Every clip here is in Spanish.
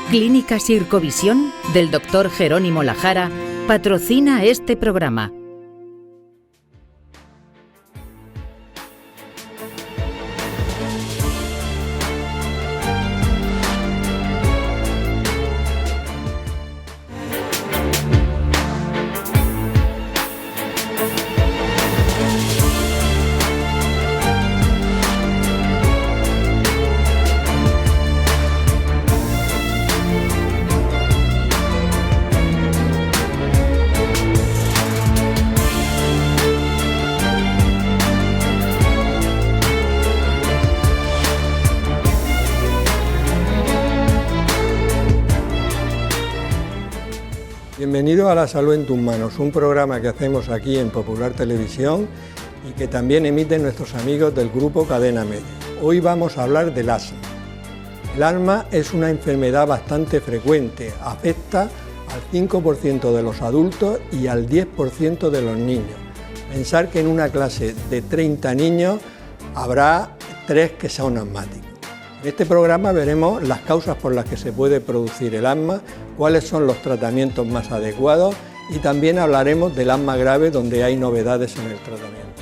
Clínica Sircovisión del Dr. Jerónimo Lajara patrocina este programa. Bienvenido a La Salud en tus manos, un programa que hacemos aquí en Popular Televisión y que también emiten nuestros amigos del grupo Cadena Media. Hoy vamos a hablar del asma. El asma es una enfermedad bastante frecuente, afecta al 5% de los adultos y al 10% de los niños. Pensar que en una clase de 30 niños habrá 3 que son asmáticos. En este programa veremos las causas por las que se puede producir el asma, cuáles son los tratamientos más adecuados y también hablaremos del asma grave, donde hay novedades en el tratamiento.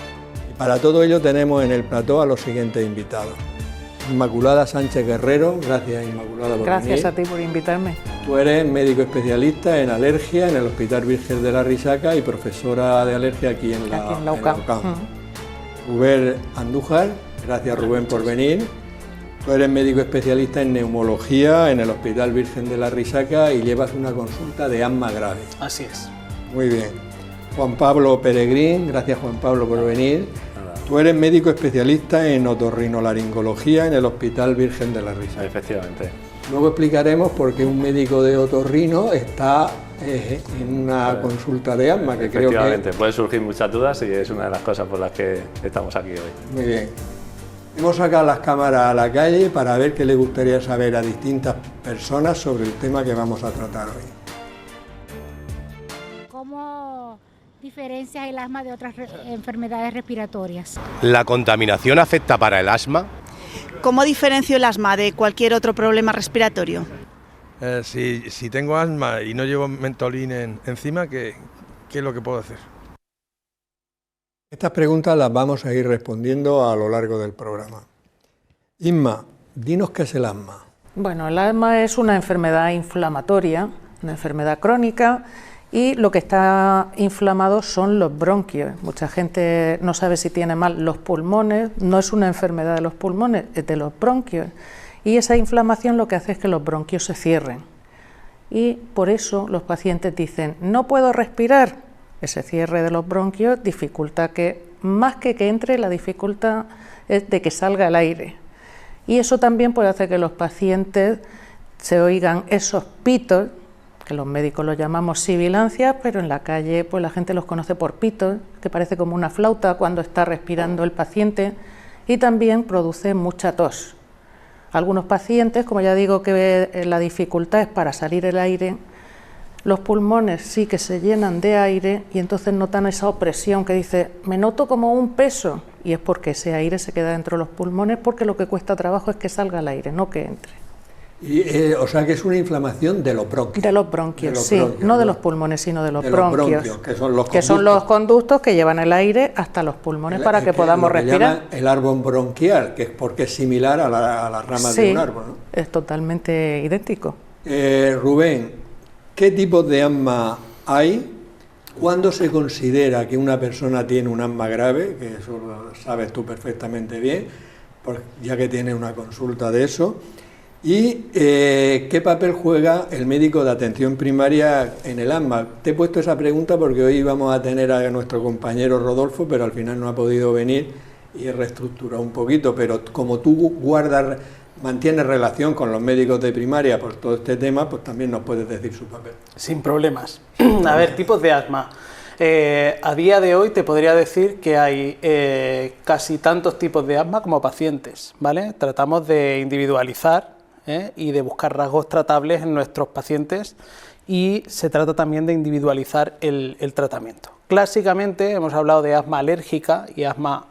Y para todo ello tenemos en el plató a los siguientes invitados. Inmaculada Sánchez Guerrero, gracias Inmaculada por venir. Gracias a ti por invitarme. Tú eres médico especialista en alergia en el Hospital Virgen de la Risaca y profesora de alergia aquí en la UCAM. Rubén Andújar, gracias Rubén por venir. Tú eres médico especialista en neumología en el Hospital Virgen de la Risaca y llevas una consulta de asma grave. Así es. Muy bien. Juan Pablo Peregrín, gracias Juan Pablo por venir. Tú eres médico especialista en otorrinolaringología en el Hospital Virgen de la Risaca. Efectivamente. Luego explicaremos por qué un médico de otorrino está en una consulta de asma, que creo que... Efectivamente, pueden surgir muchas dudas y es una de las cosas por las que estamos aquí hoy. Muy bien. Hemos sacado las cámaras a la calle para ver qué le gustaría saber a distintas personas sobre el tema que vamos a tratar hoy. ¿Cómo diferencias el asma de otras enfermedades respiratorias? ¿La contaminación afecta para el asma? ¿Cómo diferencio el asma de cualquier otro problema respiratorio? Si tengo asma y no llevo Mentolin encima, ¿qué es lo que puedo hacer? Estas preguntas las vamos a ir respondiendo a lo largo del programa. Inma, dinos qué es el asma. Bueno, el asma es una enfermedad inflamatoria, una enfermedad crónica, y lo que está inflamado son los bronquios. Mucha gente no sabe si tiene mal los pulmones, no es una enfermedad de los pulmones, es de los bronquios. Y esa inflamación lo que hace es que los bronquios se cierren. Y por eso los pacientes dicen, no puedo respirar. Ese cierre de los bronquios dificulta que, más que entre, la dificultad es de que salga el aire. Y eso también puede hacer que los pacientes se oigan esos pitos, que los médicos los llamamos sibilancias, pero en la calle pues la gente los conoce por pitos, que parece como una flauta cuando está respirando el paciente, y también produce mucha tos. Algunos pacientes, como ya digo, que la dificultad es para salir el aire, los pulmones sí que se llenan de aire y entonces notan esa opresión que dice, me noto como un peso, y es porque ese aire se queda dentro de los pulmones, porque lo que cuesta trabajo es que salga el aire, no que entre. O sea que es una inflamación de los bronquios. De los bronquios, sí, no de los pulmones, sino de los bronquios, que son los conductos que llevan el aire hasta los pulmones para que podamos respirar. El árbol bronquial, que es porque es similar a las ramas de un árbol, ¿no? Es totalmente idéntico. Rubén, ¿qué tipos de asma hay? ¿Cuándo se considera que una persona tiene un asma grave? Que eso lo sabes tú perfectamente bien, ya que tienes una consulta de eso. ¿Y qué papel juega el médico de atención primaria en el asma? Te he puesto esa pregunta porque hoy vamos a tener a nuestro compañero Rodolfo, pero al final no ha podido venir y he reestructurado un poquito, pero como tú mantienes relación con los médicos de primaria por todo este tema, pues también nos puedes decir su papel. Sin problemas. A ver, tipos de asma. A día de hoy te podría decir que hay casi tantos tipos de asma como pacientes, ¿vale? Tratamos de individualizar y de buscar rasgos tratables en nuestros pacientes y se trata también de individualizar el tratamiento. Clásicamente hemos hablado de asma alérgica y asma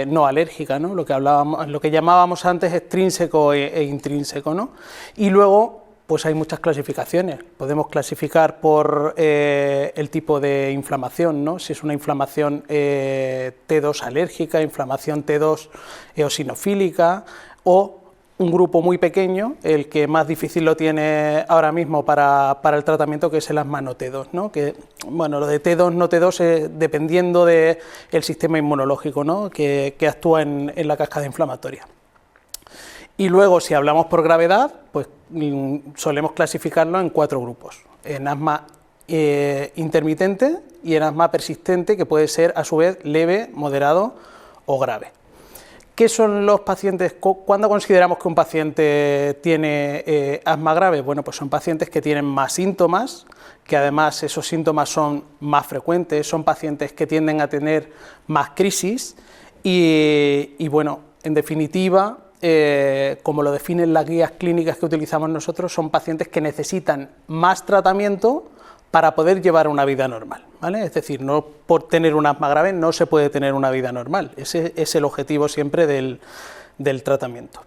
no alérgica, ¿no? Lo que llamábamos antes extrínseco e intrínseco, ¿no? Y luego Pues hay muchas clasificaciones. Podemos clasificar por el tipo de inflamación, ¿no? Si es una inflamación T2 alérgica, inflamación T2 eosinofílica, o un grupo muy pequeño, el que más difícil lo tiene ahora mismo para el tratamiento, que es el asma no T2, ¿no? Que, bueno, lo de T2 no T2 es dependiendo del sistema inmunológico, ¿no? que actúa en la cascada inflamatoria. Y luego, si hablamos por gravedad, pues solemos clasificarlo en 4 grupos: en asma intermitente y en asma persistente, que puede ser a su vez leve, moderado o grave. ¿Qué son los pacientes? ¿Cuándo consideramos que un paciente tiene asma grave? Bueno, pues son pacientes que tienen más síntomas, que además esos síntomas son más frecuentes, son pacientes que tienden a tener más crisis y bueno, en definitiva, como lo definen las guías clínicas que utilizamos nosotros, son pacientes que necesitan más tratamiento para poder llevar una vida normal, ¿vale? Es decir, no por tener un asma grave no se puede tener una vida normal. Ese es el objetivo siempre del tratamiento.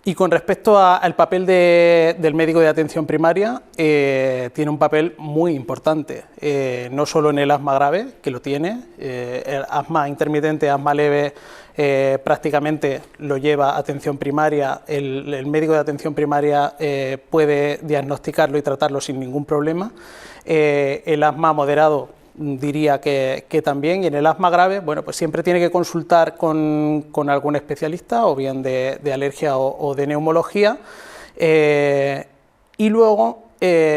Y con respecto al papel del médico de atención primaria, tiene un papel muy importante, no solo en el asma grave, que lo tiene, el asma intermitente, asma leve, prácticamente lo lleva atención primaria, el médico de atención primaria puede diagnosticarlo y tratarlo sin ningún problema. El asma moderado diría que también, y en el asma grave, bueno, pues siempre tiene que consultar con algún especialista, o bien de alergia o de neumología, y luego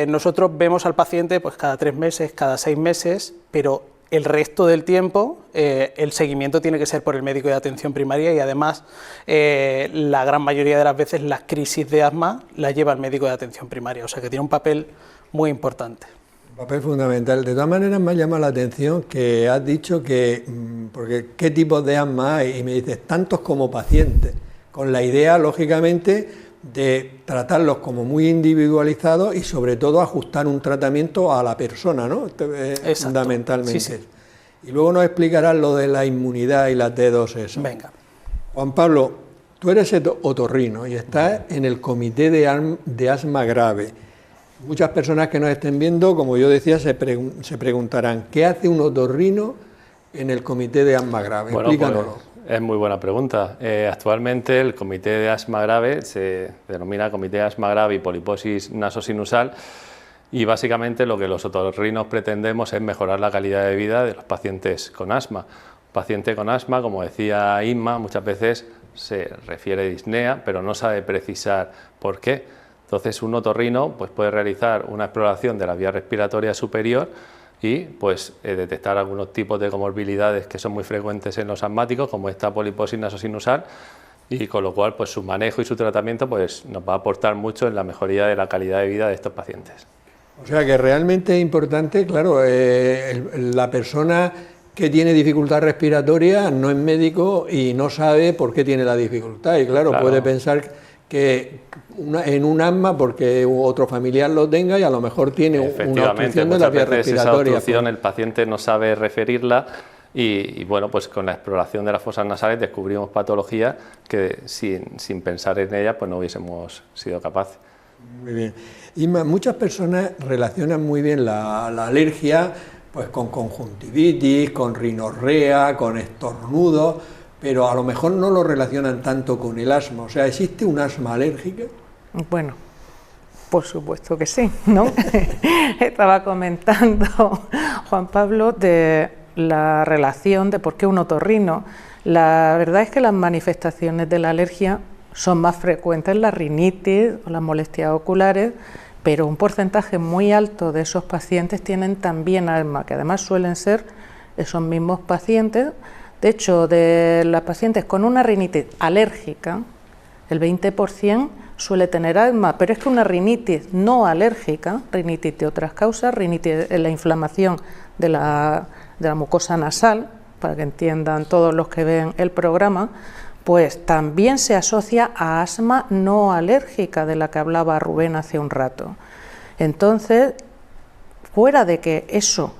nosotros vemos al paciente pues cada 3 meses, cada 6 meses, pero el resto del tiempo el seguimiento tiene que ser por el médico de atención primaria, y además la gran mayoría de las veces las crisis de asma las lleva el médico de atención primaria, o sea que tiene un papel muy importante. Un papel fundamental. De todas maneras me ha llamado la atención que has dicho que, porque qué tipos de asma hay, y me dices tantos como pacientes, con la idea lógicamente de tratarlos como muy individualizados y sobre todo ajustar un tratamiento a la persona, ¿no? Fundamentalmente. Sí, sí. Y luego nos explicarás lo de la inmunidad y la T2 eso. Venga. Juan Pablo, tú eres otorrino y estás en el comité de asma grave. Muchas personas que nos estén viendo, como yo decía, se preguntarán, ¿qué hace un otorrino en el comité de asma grave? Bueno, explícanoslo. Pues, es muy buena pregunta. Actualmente el comité de asma grave se denomina comité de asma grave y poliposis nasosinusal, y básicamente lo que los otorrinos pretendemos es mejorar la calidad de vida de los pacientes con asma. Un paciente con asma, como decía Inma, muchas veces se refiere a disnea, pero no sabe precisar por qué. Entonces un otorrino pues, puede realizar una exploración de la vía respiratoria superior y pues, detectar algunos tipos de comorbilidades que son muy frecuentes en los asmáticos, como esta poliposis nasosinusal, y con lo cual pues, su manejo y su tratamiento pues, nos va a aportar mucho en la mejoría de la calidad de vida de estos pacientes. O sea que realmente es importante, claro, la persona que tiene dificultad respiratoria no es médico y no sabe por qué tiene la dificultad, y claro. Puede pensar que en un asma porque otro familiar lo tenga y a lo mejor tiene una obstrucción de la vía respiratoria. Esa obstrucción el paciente no sabe referirla y bueno, pues con la exploración de las fosas nasales descubrimos patologías que sin pensar en ellas pues no hubiésemos sido capaces. Muy bien. Y muchas personas relacionan muy bien la alergia pues con conjuntivitis, con rinorrea, con estornudos, pero a lo mejor no lo relacionan tanto con el asma. O sea, ¿existe un asma alérgica? Bueno, por supuesto que sí, ¿no? Estaba comentando Juan Pablo de la relación de por qué un otorrino. La verdad es que las manifestaciones de la alergia son más frecuentes, la rinitis o las molestias oculares, pero un porcentaje muy alto de esos pacientes tienen también asma, que además suelen ser esos mismos pacientes. De hecho, de las pacientes con una rinitis alérgica, el 20% suele tener asma, pero es que una rinitis no alérgica, rinitis de otras causas, rinitis la inflamación de la mucosa nasal, para que entiendan todos los que ven el programa, pues también se asocia a asma no alérgica, de la que hablaba Rubén hace un rato. Entonces, fuera de que eso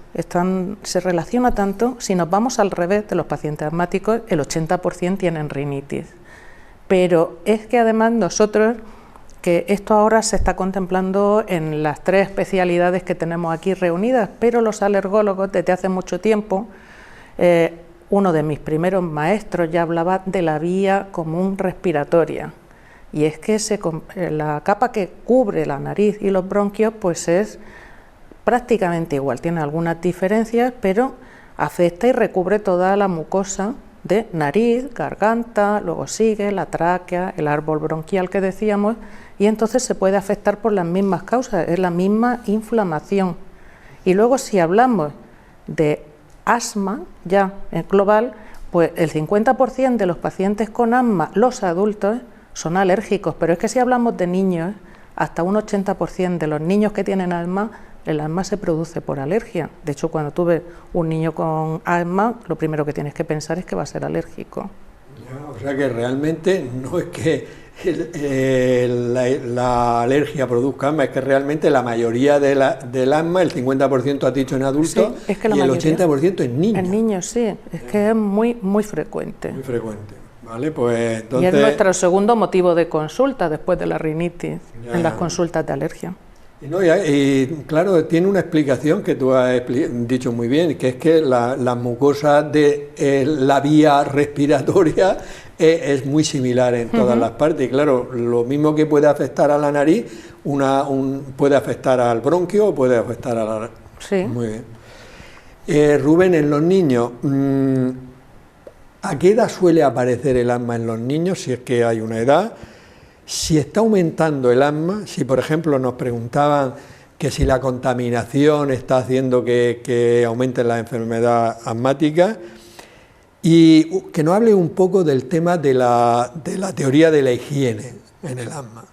se relaciona tanto, si nos vamos al revés de los pacientes asmáticos, el 80% tienen rinitis. Pero es que además nosotros, que esto ahora se está contemplando en las 3 especialidades que tenemos aquí reunidas, pero los alergólogos desde hace mucho tiempo, uno de mis primeros maestros ya hablaba de la vía común respiratoria, y es que la capa que cubre la nariz y los bronquios pues es prácticamente igual, tiene algunas diferencias, pero afecta y recubre toda la mucosa de nariz, garganta, luego sigue la tráquea, el árbol bronquial que decíamos, y entonces se puede afectar por las mismas causas, es la misma inflamación. Y luego si hablamos de asma, ya en global, pues el 50% de los pacientes con asma, los adultos, son alérgicos, pero es que si hablamos de niños, hasta un 80% de los niños que tienen asma, el asma se produce por alergia. De hecho, cuando tú ves un niño con asma, lo primero que tienes que pensar es que va a ser alérgico. O sea que realmente no es que la alergia produzca asma, es que realmente la mayoría del asma, el 50% has dicho en adultos, sí, es que la y el mayoría, 80% en niños. En niños, sí, es que es muy frecuente. Muy frecuente, ¿vale? Pues entonces... Y es nuestro segundo motivo de consulta después de la rinitis, en las consultas de alergia. Y claro, tiene una explicación que tú has dicho muy bien, que es que la mucosa de la vía respiratoria es muy similar en todas las partes. Y claro, lo mismo que puede afectar a la nariz, puede afectar al bronquio o puede afectar a la... Sí. Muy bien. Rubén, en los niños, ¿a qué edad suele aparecer el asma en los niños, si es que hay una edad? Si está aumentando el asma, si por ejemplo nos preguntaban que si la contaminación está haciendo que aumente la enfermedad asmática, y que nos hable un poco del tema de la teoría de la higiene en el asma.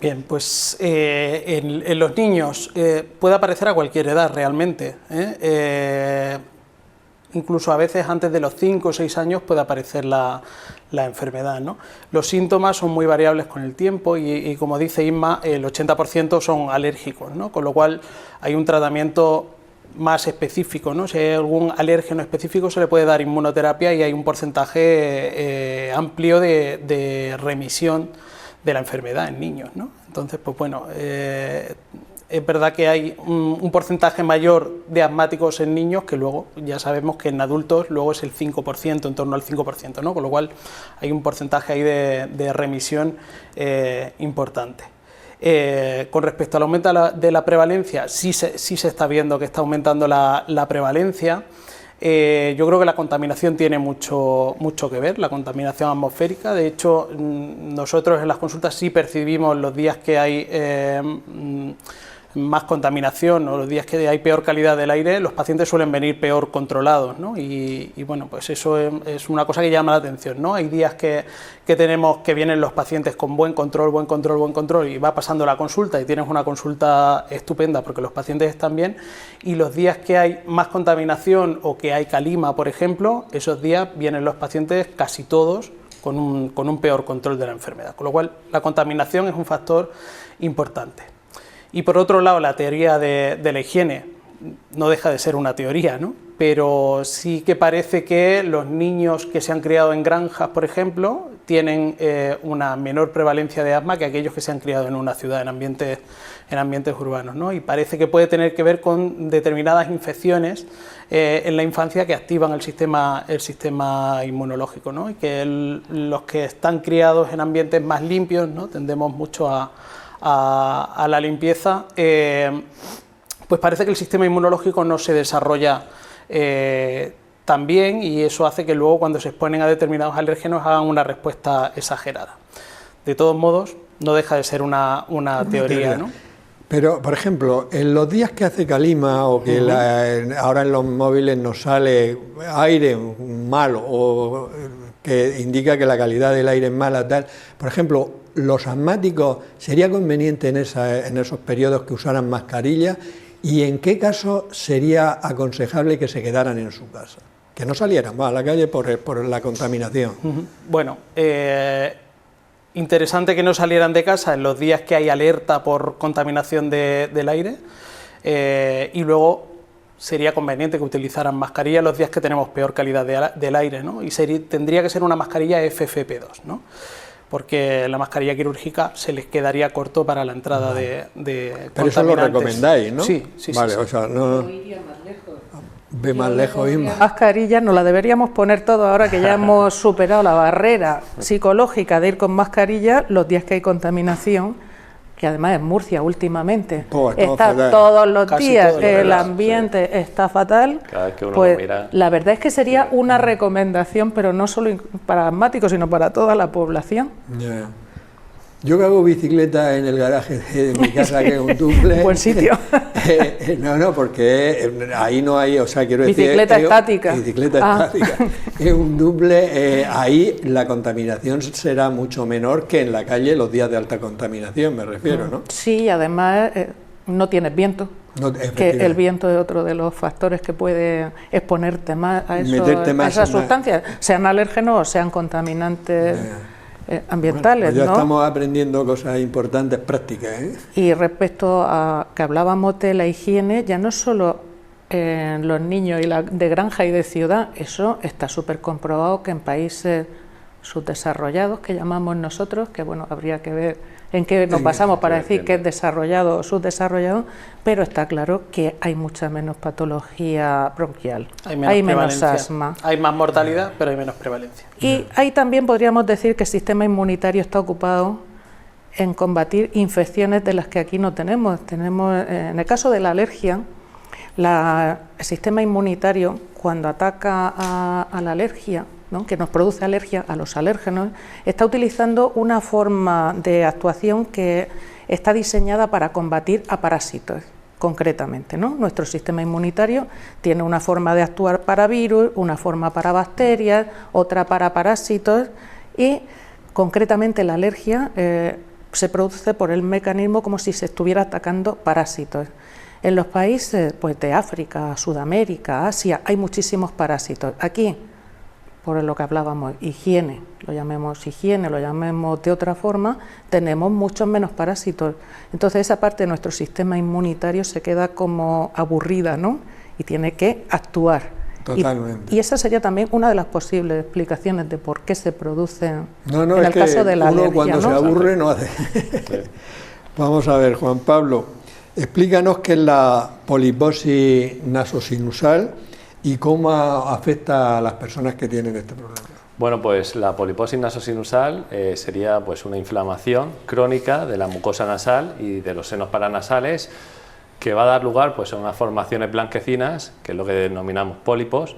Bien, pues en los niños puede aparecer a cualquier edad realmente, incluso a veces antes de los 5 o 6 años puede aparecer la enfermedad, ¿no? Los síntomas son muy variables con el tiempo y como dice Isma, el 80% son alérgicos, ¿no? Con lo cual hay un tratamiento más específico, ¿no? Si hay algún alérgeno específico se le puede dar inmunoterapia y hay un porcentaje amplio de remisión de la enfermedad en niños, ¿no? Entonces, pues bueno, es verdad que hay un porcentaje mayor de asmáticos en niños que luego ya sabemos que en adultos luego es el 5%, en torno al 5%, ¿no? Con lo cual hay un porcentaje ahí de remisión importante. Con respecto al aumento de la prevalencia, sí se está viendo que está aumentando la prevalencia. Yo creo que la contaminación tiene mucho que ver, la contaminación atmosférica. De hecho, nosotros en las consultas sí percibimos los días que hay más contaminación o los días que hay peor calidad del aire, los pacientes suelen venir peor controlados, ¿no? Y bueno, pues eso es una cosa que llama la atención, ¿no? Hay días que tenemos que vienen los pacientes con buen control y va pasando la consulta y tienes una consulta estupenda porque los pacientes están bien, y los días que hay más contaminación o que hay calima, por ejemplo, esos días vienen los pacientes casi todos con un peor control de la enfermedad, con lo cual la contaminación es un factor importante. Y por otro lado, la teoría de la higiene no deja de ser una teoría, ¿no? Pero sí que parece que los niños que se han criado en granjas, por ejemplo, tienen una menor prevalencia de asma que aquellos que se han criado en una ciudad, en ambientes urbanos, ¿no? Y parece que puede tener que ver con determinadas infecciones en la infancia que activan el sistema inmunológico, ¿no? Y que los que están criados en ambientes más limpios, ¿no? Tendemos mucho a la limpieza, pues parece que el sistema inmunológico no se desarrolla tan bien, y eso hace que luego cuando se exponen a determinados alérgenos hagan una respuesta exagerada. De todos modos, no deja de ser una teoría, ¿no? Pero, por ejemplo, en los días que hace calima o que ahora en los móviles nos sale aire malo o que indica que la calidad del aire es mala, tal, por ejemplo, los asmáticos, ¿sería conveniente en esos periodos que usaran mascarilla? ¿Y en qué caso sería aconsejable que se quedaran en su casa? Que no salieran más a la calle por la contaminación. Bueno, interesante que no salieran de casa en los días que hay alerta por contaminación del aire, y luego sería conveniente que utilizaran mascarilla los días que tenemos peor calidad del aire, ¿no? Y tendría que ser una mascarilla FFP2, ¿no? porque la mascarilla quirúrgica se les quedaría corto para la entrada de Pero eso lo recomendáis, ¿no? Sí. Vale, sí. O sea, no... Ve más lejos, Isma. Mascarilla nos la deberíamos poner todos ahora que ya hemos superado la barrera psicológica de ir con mascarilla los días que hay contaminación, que además en Murcia últimamente está todos los días, el ambiente está fatal. Cada vez que uno pues lo mira, la verdad es que sería una recomendación, pero no solo para asmáticos, sino para toda la población. Yeah. Yo que hago bicicleta en el garaje de mi casa, que es un duple. Buen sitio. No, porque ahí no hay, o sea, quiero decir... Bicicleta estática. Bicicleta estática. Es un duple, ahí la contaminación será mucho menor que en la calle los días de alta contaminación, me refiero, ¿no? Sí, además no tienes viento. No, que el viento es otro de los factores que puede exponerte más a, esas sustancias, sean alérgenos o sean contaminantes ambientales. Pues ya ¿no? estamos aprendiendo cosas importantes, prácticas, ¿eh? Y respecto a que hablábamos de la higiene, ya no solo en los niños de granja y de ciudad, eso está súper comprobado que en países subdesarrollados, que llamamos nosotros, que bueno, habría que ver en qué nos basamos para decir que es desarrollado o subdesarrollado, pero está claro que hay mucha menos patología bronquial, hay menos asma. Hay más mortalidad, pero hay menos prevalencia. Y ahí también podríamos decir que el sistema inmunitario está ocupado en combatir infecciones de las que aquí no tenemos. En el caso de la alergia, el sistema inmunitario, cuando ataca a la alergia, ¿no?, que nos produce alergia a los alérgenos, está utilizando una forma de actuación que está diseñada para combatir a parásitos, concretamente, ¿no? Nuestro sistema inmunitario tiene una forma de actuar para virus, una forma para bacterias, otra para parásitos, y concretamente la alergia se produce por el mecanismo como si se estuviera atacando parásitos. En los países pues, de África, Sudamérica, Asia, hay muchísimos parásitos. Aquí, por lo que hablábamos, higiene, lo llamemos de otra forma, tenemos muchos menos parásitos. Entonces esa parte de nuestro sistema inmunitario se queda como aburrida, ¿no? Y tiene que actuar. Totalmente. Y esa sería también una de las posibles explicaciones de por qué se producen en el caso de la alergia. Cuando se aburre no hace. Vamos a ver, Juan Pablo, explícanos qué es la poliposis nasosinusal y cómo afecta a las personas que tienen este problema. Bueno, pues la poliposis nasosinusal sería pues una inflamación crónica de la mucosa nasal y de los senos paranasales que va a dar lugar pues a unas formaciones blanquecinas, que es lo que denominamos pólipos.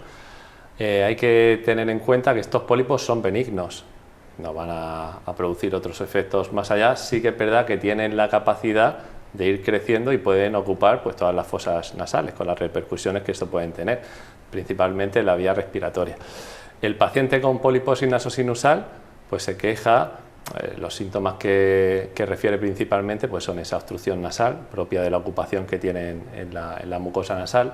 Hay que tener en cuenta que estos pólipos son benignos, no van a producir otros efectos más allá. Sí que es verdad que tienen la capacidad de ir creciendo y pueden ocupar pues todas las fosas nasales, con las repercusiones que esto pueden tener, principalmente en la vía respiratoria. El paciente con poliposis nasosinusal pues se queja, los síntomas que refiere principalmente pues son esa obstrucción nasal propia de la ocupación que tienen en la mucosa nasal,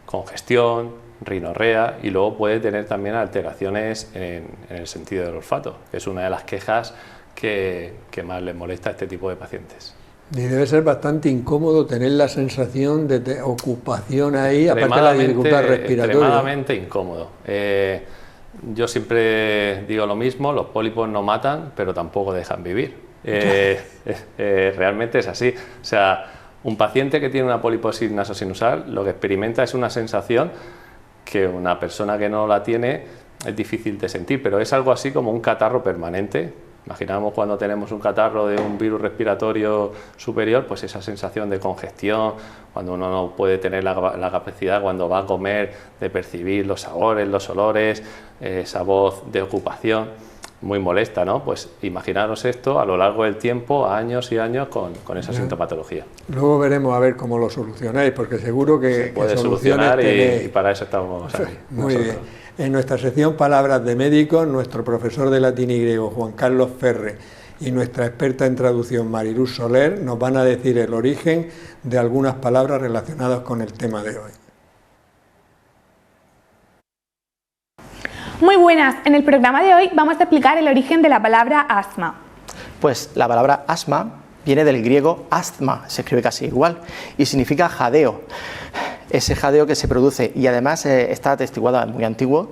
congestión, rinorrea, y luego puede tener también alteraciones en el sentido del olfato, que es una de las quejas que más les molesta a este tipo de pacientes. Y debe ser bastante incómodo tener la sensación de ocupación ahí, aparte de la dificultad respiratoria. Extremadamente incómodo. Yo siempre digo lo mismo, los pólipos no matan, pero tampoco dejan vivir. Realmente es así. O sea, un paciente que tiene una poliposis nasosinusal lo que experimenta es una sensación que una persona que no la tiene es difícil de sentir, pero es algo así como un catarro permanente. Imaginamos cuando tenemos un catarro de un virus respiratorio superior, pues esa sensación de congestión, cuando uno no puede tener la capacidad cuando va a comer de percibir los sabores, los olores, esa voz de ocupación muy molesta, ¿no? Pues imaginaros esto a lo largo del tiempo, años y años con esa sintomatología. Luego veremos a ver cómo lo solucionáis, porque seguro que se puede solucionar y para eso estamos aquí. Muy bien. En nuestra sección Palabras de Médicos, nuestro profesor de latín y griego, Juan Carlos Ferre, y nuestra experta en traducción, Mariluz Soler, nos van a decir el origen de algunas palabras relacionadas con el tema de hoy. Muy buenas, en el programa de hoy vamos a explicar el origen de la palabra asma. Pues la palabra asma viene del griego asthma, se escribe casi igual, y significa jadeo. ese jadeo que se produce, y además está atestiguado, muy antiguo,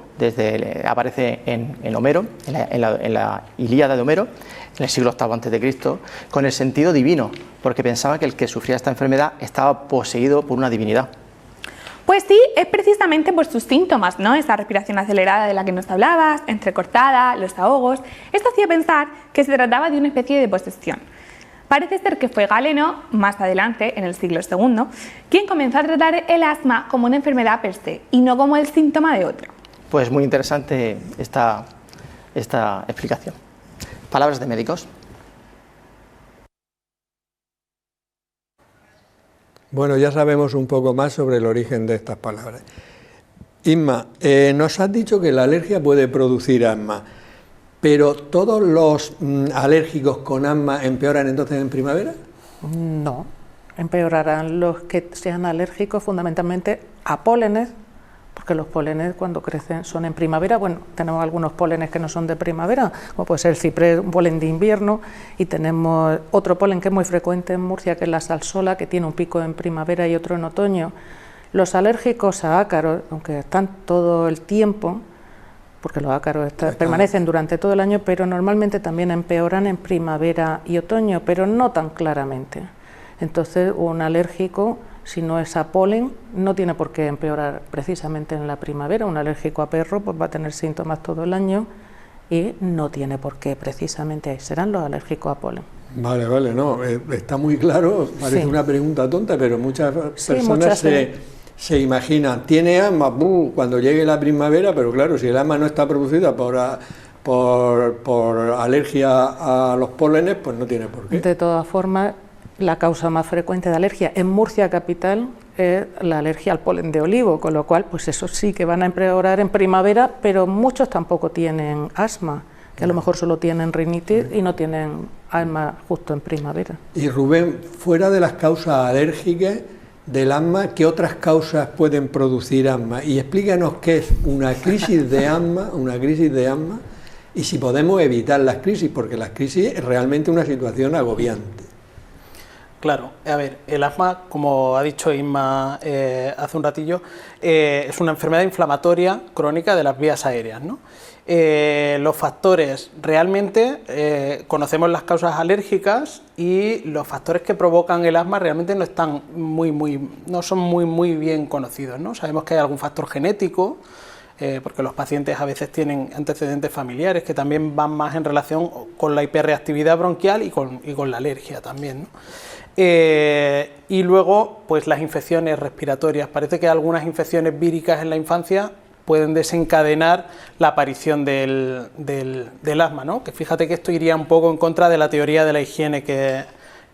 aparece en Homero, en la Ilíada de Homero, en el siglo VIII a.C., con el sentido divino, porque pensaba que el que sufría esta enfermedad estaba poseído por una divinidad. Pues sí, es precisamente por sus síntomas, ¿no? Esa respiración acelerada de la que nos hablabas, entrecortada, los ahogos. Esto hacía pensar que se trataba de una especie de posesión. Parece ser que fue Galeno, más adelante, en el siglo II, quien comenzó a tratar el asma como una enfermedad per se y no como el síntoma de otro. Pues muy interesante esta explicación. Palabras de médicos. Bueno, ya sabemos un poco más sobre el origen de estas palabras. Inma, nos has dicho que la alergia puede producir asma, pero ¿todos los alérgicos con asma empeoran entonces en primavera? No, empeorarán los que sean alérgicos fundamentalmente a pólenes, porque los pólenes cuando crecen son en primavera. Bueno, tenemos algunos pólenes que no son de primavera, como puede ser el ciprés, un polen de invierno, y tenemos otro polen que es muy frecuente en Murcia, que es la salsola, que tiene un pico en primavera y otro en otoño. Los alérgicos a ácaros, aunque están todo el tiempo, porque los ácaros permanecen durante todo el año, pero normalmente también empeoran en primavera y otoño, pero no tan claramente. Entonces, un alérgico, si no es a polen, no tiene por qué empeorar precisamente en la primavera. Un alérgico a perro pues va a tener síntomas todo el año y no tiene por qué precisamente ahí. Serán los alérgicos a polen. Vale, no, está muy claro, parece una pregunta tonta, pero muchas personas se imaginan, tiene asma cuando llegue la primavera, pero claro, si el asma no está producida por alergia a los pólenes, pues no tiene por qué. De todas formas, la causa más frecuente de alergia en Murcia capital es la alergia al polen de olivo, con lo cual, pues eso sí que van a empeorar en primavera, pero muchos tampoco tienen asma, que a lo mejor solo tienen rinitis y no tienen asma justo en primavera. Y Rubén, fuera de las causas alérgicas del asma, ¿qué otras causas pueden producir asma? Y explícanos qué es una crisis de asma, y si podemos evitar las crisis, porque las crisis es realmente una situación agobiante. Claro, a ver, el asma, como ha dicho Inma hace un ratillo, es una enfermedad inflamatoria crónica de las vías aéreas, ¿no? Los factores, realmente conocemos las causas alérgicas y los factores que provocan el asma realmente no están no son muy bien conocidos, ¿no? Sabemos que hay algún factor genético, porque los pacientes a veces tienen antecedentes familiares que también van más en relación con la hiperreactividad bronquial y con la alergia también, ¿no? Y luego, pues las infecciones respiratorias. Parece que algunas infecciones víricas en la infancia pueden desencadenar la aparición del asma, ¿no? Que fíjate que esto iría un poco en contra de la teoría de la higiene que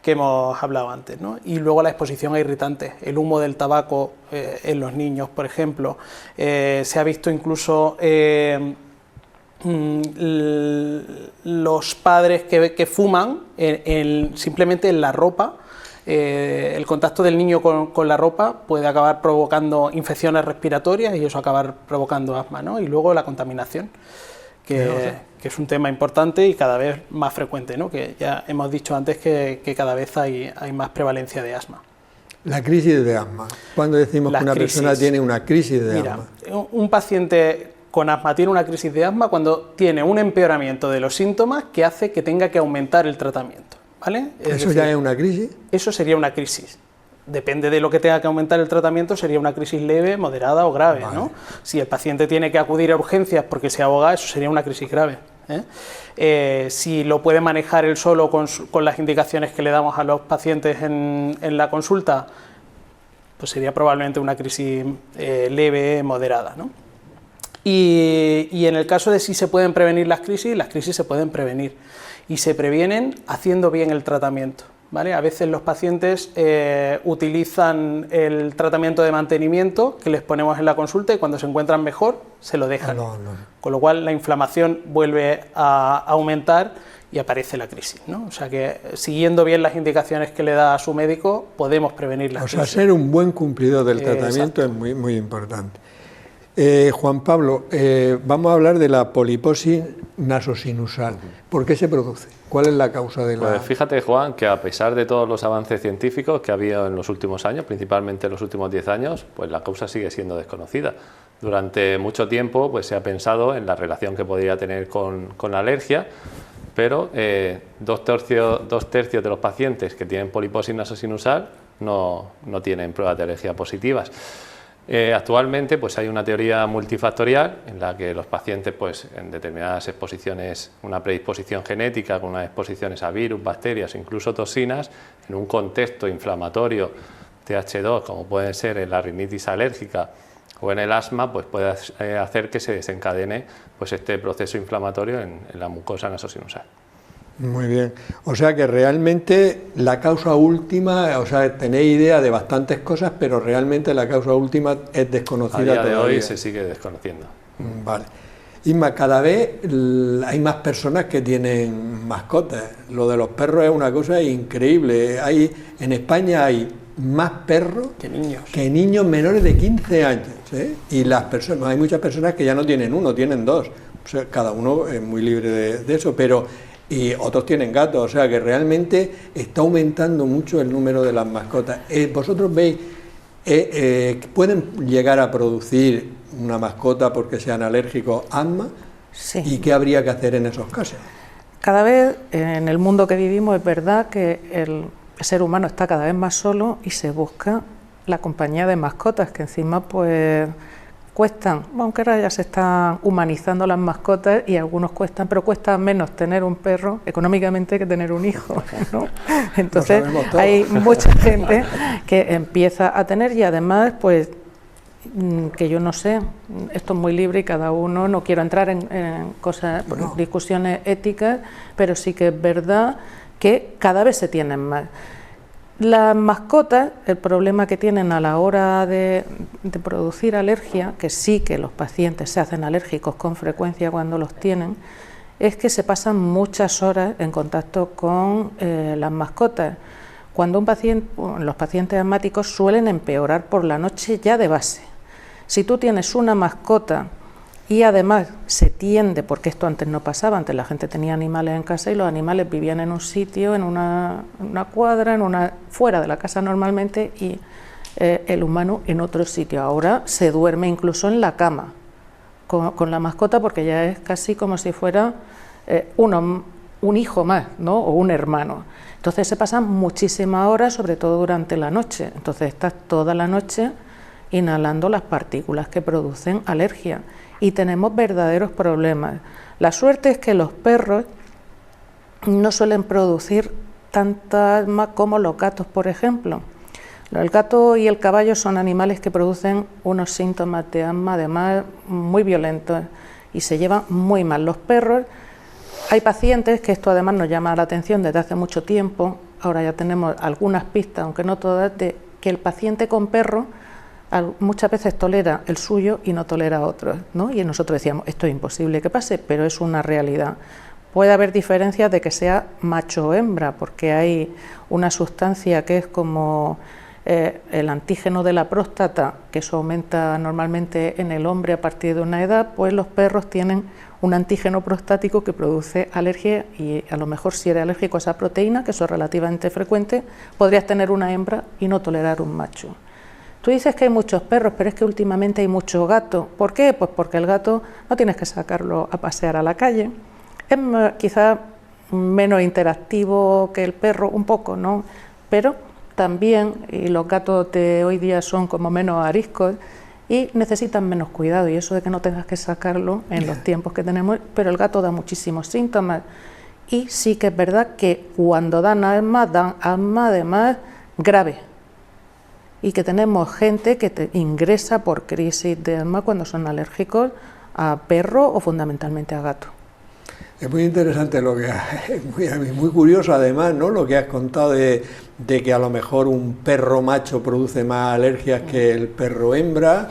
hemos hablado antes, ¿no? Y luego la exposición a irritantes, el humo del tabaco en los niños, por ejemplo. Se ha visto incluso los padres que fuman simplemente en la ropa. El contacto del niño con la ropa puede acabar provocando infecciones respiratorias y eso acabar provocando asma, ¿no? Y luego la contaminación, que es un tema importante y cada vez más frecuente, ¿no? Que ya hemos dicho antes que cada vez hay más prevalencia de asma. La crisis de asma. ¿Cuándo decimos que una persona tiene una crisis de asma? Un paciente con asma tiene una crisis de asma cuando tiene un empeoramiento de los síntomas que hace que tenga que aumentar el tratamiento, ¿vale? ¿Eso ya es una crisis? Eso sería una crisis. Depende de lo que tenga que aumentar el tratamiento, sería una crisis leve, moderada o grave, vale, ¿no? Si el paciente tiene que acudir a urgencias porque se ahoga, eso sería una crisis grave, si lo puede manejar él solo con las indicaciones que le damos a los pacientes en la consulta, pues sería probablemente una crisis leve, moderada, ¿no? Y en el caso de si se pueden prevenir las crisis se pueden prevenir y se previenen haciendo bien el tratamiento, ¿vale? A veces los pacientes utilizan el tratamiento de mantenimiento que les ponemos en la consulta y cuando se encuentran mejor se lo dejan, con lo cual la inflamación vuelve a aumentar y aparece la crisis, ¿no? O sea que siguiendo bien las indicaciones que le da a su médico podemos prevenir las crisis. O sea, ser un buen cumplidor del tratamiento es muy importante. Juan Pablo, vamos a hablar de la poliposis nasosinusal. ¿Por qué se produce? ¿Cuál es la causa de la...? Pues fíjate, Juan, que a pesar de todos los avances científicos que ha habido en los últimos años, principalmente en los últimos 10 años, pues la causa sigue siendo desconocida. Durante mucho tiempo pues, se ha pensado en la relación que podría tener con la alergia, pero 2/3 de los pacientes que tienen poliposis nasosinusal no tienen pruebas de alergia positivas. Actualmente pues hay una teoría multifactorial en la que los pacientes pues, en determinadas exposiciones, una predisposición genética con unas exposiciones a virus, bacterias, incluso toxinas, en un contexto inflamatorio TH2 como puede ser en la rinitis alérgica o en el asma, pues puede hacer que se desencadene pues, este proceso inflamatorio en la mucosa nasosinusal. Muy bien, o sea que realmente la causa última, o sea, tenéis idea de bastantes cosas, pero realmente la causa última es desconocida todavía. A día todavía. de hoy se sigue desconociendo. Vale. Isma, cada vez hay más personas que tienen mascotas. Lo de los perros es una cosa increíble. En España hay más perros que niños menores de 15 años. ¿Sí? Y hay muchas personas que ya no tienen uno, tienen dos. O sea, cada uno es muy libre de eso, y otros tienen gatos, o sea que realmente está aumentando mucho el número de las mascotas. ¿Vosotros veis, pueden llegar a producir una mascota porque sean alérgicos asma? Sí. ¿Y qué habría que hacer en esos casos? Cada vez en el mundo que vivimos es verdad que el ser humano está cada vez más solo y se busca la compañía de mascotas, que encima pues cuestan, aunque ahora ya se están humanizando las mascotas y algunos cuestan, pero cuesta menos tener un perro económicamente que tener un hijo, ¿no? Entonces hay mucha gente que empieza a tener y además pues que yo no sé, esto es muy libre y cada uno, no quiero entrar en cosas, discusiones éticas, pero sí que es verdad que cada vez se tienen más. Las mascotas, el problema que tienen a la hora de producir alergia, que sí que los pacientes se hacen alérgicos con frecuencia cuando los tienen, es que se pasan muchas horas en contacto con las mascotas. Cuando los pacientes asmáticos suelen empeorar por la noche ya de base. Si tú tienes una mascota y además se tiende, porque esto antes no pasaba, antes la gente tenía animales en casa y los animales vivían en un sitio, en una cuadra, fuera de la casa normalmente, y el humano en otro sitio. Ahora se duerme incluso en la cama con la mascota porque ya es casi como si fuera un hijo más, ¿no? O un hermano. Entonces se pasan muchísimas horas, sobre todo durante la noche. Entonces estás toda la noche inhalando las partículas que producen alergia. Y tenemos verdaderos problemas. La suerte es que los perros no suelen producir tanta asma como los gatos, por ejemplo. El gato y el caballo son animales que producen unos síntomas de asma, además, muy violentos y se llevan muy mal. Los perros, hay pacientes, que esto además nos llama la atención desde hace mucho tiempo, ahora ya tenemos algunas pistas, aunque no todas, de que el paciente con perro muchas veces tolera el suyo y no tolera otros, ¿no? Y nosotros decíamos, esto es imposible que pase, pero es una realidad. Puede haber diferencias de que sea macho o hembra, porque hay una sustancia que es como el antígeno de la próstata, que eso aumenta normalmente en el hombre a partir de una edad, pues los perros tienen un antígeno prostático que produce alergia y a lo mejor si eres alérgico a esa proteína, que eso es relativamente frecuente, podrías tener una hembra y no tolerar un macho. Tú dices que hay muchos perros, pero es que últimamente hay muchos gatos. ¿Por qué? Pues porque el gato no tienes que sacarlo a pasear a la calle. Es quizá menos interactivo que el perro, un poco, ¿no? Pero también, y los gatos de hoy día son como menos ariscos y necesitan menos cuidado, y eso de que no tengas que sacarlo en los tiempos que tenemos, pero el gato da muchísimos síntomas. Y sí que es verdad que cuando dan asma además grave. Y que tenemos gente que ingresa por crisis de asma cuando son alérgicos a perro o fundamentalmente a gato. Es muy interesante lo que muy curioso además, ¿no? Lo que has contado de que a lo mejor un perro macho produce más alergias que el perro hembra,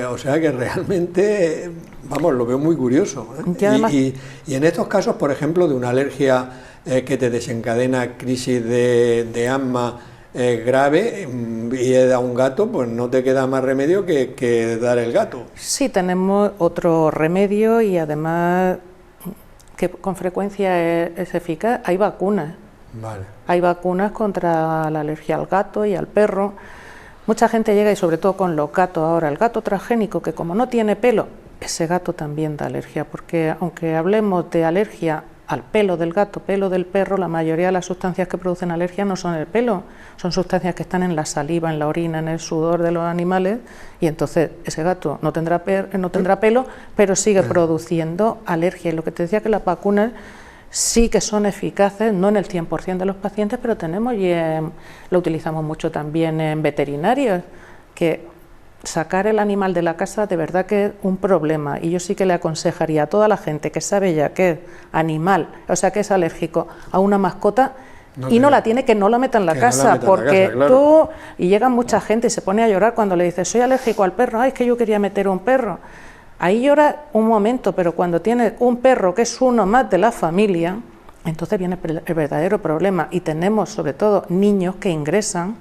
o sea que realmente, vamos, lo veo muy curioso, ¿eh? Y en estos casos, por ejemplo, de una alergia que te desencadena crisis de asma, es grave y da un gato, pues no te queda más remedio que dar el gato. Sí, tenemos otro remedio y además que con frecuencia es eficaz. Hay vacunas. Vale. Hay vacunas contra la alergia al gato y al perro. Mucha gente llega, y sobre todo con los gatos ahora, el gato transgénico, que como no tiene pelo, ese gato también da alergia, porque aunque hablemos de alergia al pelo del gato, pelo del perro, la mayoría de las sustancias que producen alergia no son el pelo, son sustancias que están en la saliva, en la orina, en el sudor de los animales, y entonces ese gato no tendrá pelo, pero sigue produciendo alergia. Y lo que te decía, que las vacunas sí que son eficaces, no en el 100% de los pacientes, pero tenemos, y lo utilizamos mucho también en veterinarios, que sacar el animal de la casa de verdad que es un problema, y yo sí que le aconsejaría a toda la gente que sabe ya que es animal, o sea que es alérgico a una mascota y no la tiene, que no la meta en la casa, porque tú, y llega mucha gente y se pone a llorar cuando le dices soy alérgico al perro, ay, es que yo quería meter un perro, ahí llora un momento, pero cuando tienes un perro que es uno más de la familia, entonces viene el verdadero problema, y tenemos sobre todo niños que ingresan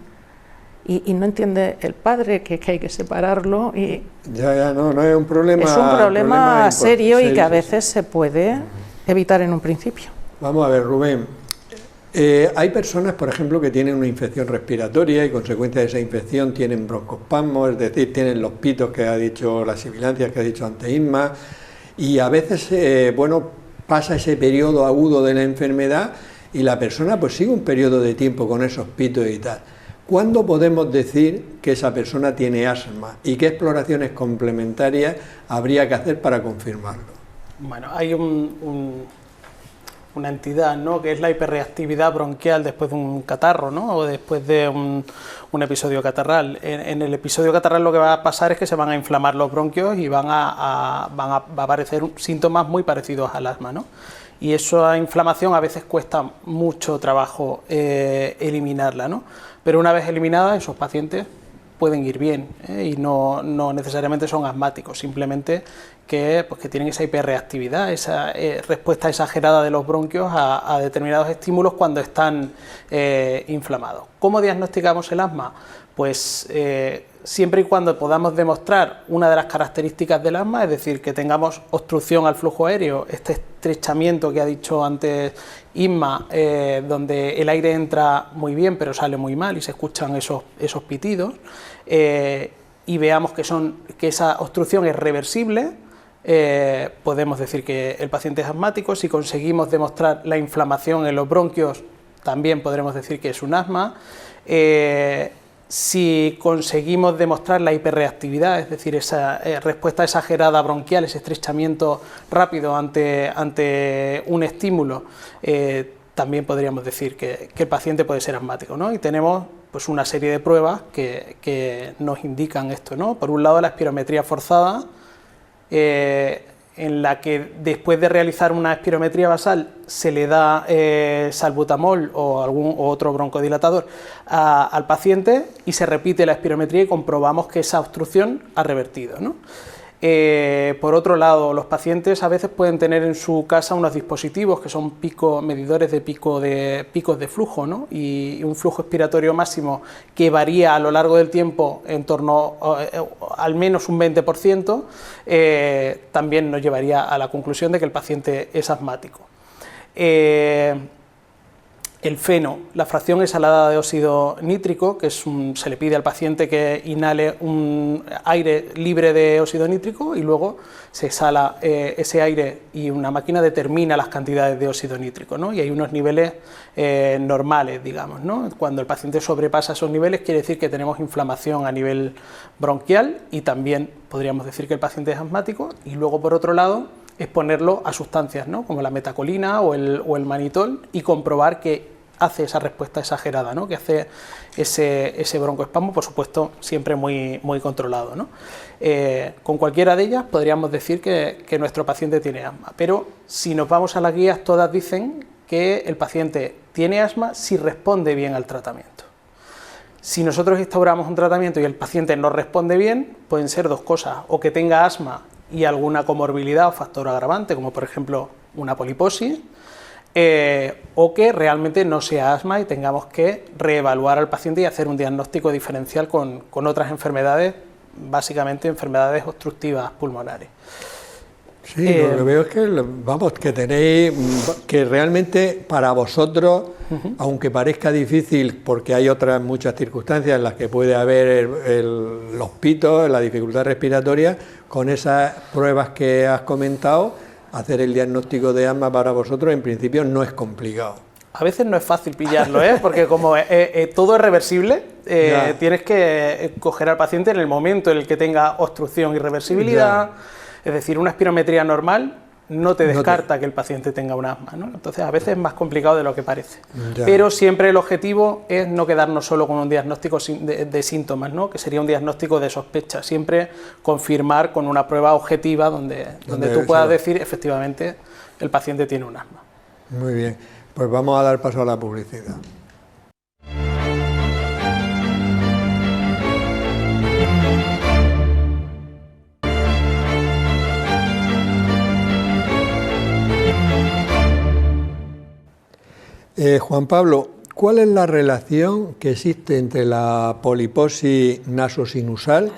y no entiende el padre que hay que separarlo, y no es un problema, es un problema serio y que a veces se puede evitar en un principio. Vamos a ver, Rubén, hay personas, por ejemplo, que tienen una infección respiratoria y consecuencia de esa infección tienen broncoespasmos, es decir, tienen los pitos que ha dicho, las sibilancias que ha dicho antes Isma, y a veces, pasa ese periodo agudo de la enfermedad y la persona pues sigue un periodo de tiempo con esos pitos y tal. ¿Cuándo podemos decir que esa persona tiene asma y qué exploraciones complementarias habría que hacer para confirmarlo? Bueno, hay una entidad, ¿no?, que es la hiperreactividad bronquial después de un catarro, ¿no?, o después de un episodio catarral. En el episodio catarral lo que va a pasar es que se van a inflamar los bronquios y van a aparecer síntomas muy parecidos al asma, ¿no? Y esa inflamación a veces cuesta mucho trabajo eliminarla, ¿no? Pero una vez eliminada, esos pacientes pueden ir bien, y no necesariamente son asmáticos, simplemente que tienen esa hiperreactividad, esa respuesta exagerada de los bronquios a determinados estímulos cuando están inflamados. ¿Cómo diagnosticamos el asma? Pues siempre y cuando podamos demostrar una de las características del asma, es decir, que tengamos obstrucción al flujo aéreo, este estrechamiento que ha dicho antes Isma, donde el aire entra muy bien pero sale muy mal y se escuchan esos pitidos, y veamos que esa obstrucción es reversible, podemos decir que el paciente es asmático. Si conseguimos demostrar la inflamación en los bronquios, también podremos decir que es un asma. Si conseguimos demostrar la hiperreactividad, es decir, esa respuesta exagerada bronquial, ese estrechamiento rápido ante un estímulo, también podríamos decir que el paciente puede ser asmático, ¿no? Y tenemos pues una serie de pruebas que nos indican esto, ¿no? Por un lado, la espirometría forzada, en la que después de realizar una espirometría basal se le da salbutamol o algún otro broncodilatador al paciente y se repite la espirometría y comprobamos que esa obstrucción ha revertido, ¿no? Por otro lado, los pacientes a veces pueden tener en su casa unos dispositivos que son medidores de picos de flujo, ¿no? Y un flujo expiratorio máximo que varía a lo largo del tiempo en torno al menos un 20%, también nos llevaría a la conclusión de que el paciente es asmático. El feno, la fracción exhalada de óxido nítrico, que se le pide al paciente que inhale un aire libre de óxido nítrico y luego se exhala ese aire y una máquina determina las cantidades de óxido nítrico, ¿no? Y hay unos niveles normales, digamos, ¿no? Cuando el paciente sobrepasa esos niveles quiere decir que tenemos inflamación a nivel bronquial y también podríamos decir que el paciente es asmático. Y luego, por otro lado, exponerlo a sustancias, ¿no?, como la metacolina o el manitol, y comprobar que hace esa respuesta exagerada, ¿no?, que hace ese broncoespasmo, por supuesto, siempre muy, muy controlado, ¿no? Con cualquiera de ellas podríamos decir que nuestro paciente tiene asma, pero si nos vamos a las guías, todas dicen que el paciente tiene asma si responde bien al tratamiento. Si nosotros instauramos un tratamiento y el paciente no responde bien, pueden ser dos cosas: o que tenga asma y alguna comorbilidad o factor agravante, como por ejemplo una poliposis, o que realmente no sea asma y tengamos que reevaluar al paciente y hacer un diagnóstico diferencial con otras enfermedades, básicamente enfermedades obstructivas pulmonares. Sí, lo que veo es que, vamos, que tenéis, que realmente para vosotros, aunque parezca difícil, porque hay otras muchas circunstancias en las que puede haber los pitos, la dificultad respiratoria, con esas pruebas que has comentado, hacer el diagnóstico de asma para vosotros en principio no es complicado. A veces no es fácil pillarlo, porque como todo es reversible, tienes que coger al paciente en el momento en el que tenga obstrucción y reversibilidad. Es decir, una espirometría normal no te descarta que el paciente tenga un asma, ¿no? Entonces, a veces es más complicado de lo que parece. Pero siempre el objetivo es no quedarnos solo con un diagnóstico de síntomas, ¿no? Que sería un diagnóstico de sospecha. Siempre confirmar con una prueba objetiva donde tú puedas decir, efectivamente, el paciente tiene un asma. Muy bien. Pues vamos a dar paso a la publicidad. Juan Pablo, ¿cuál es la relación que existe entre la poliposis nasosinusal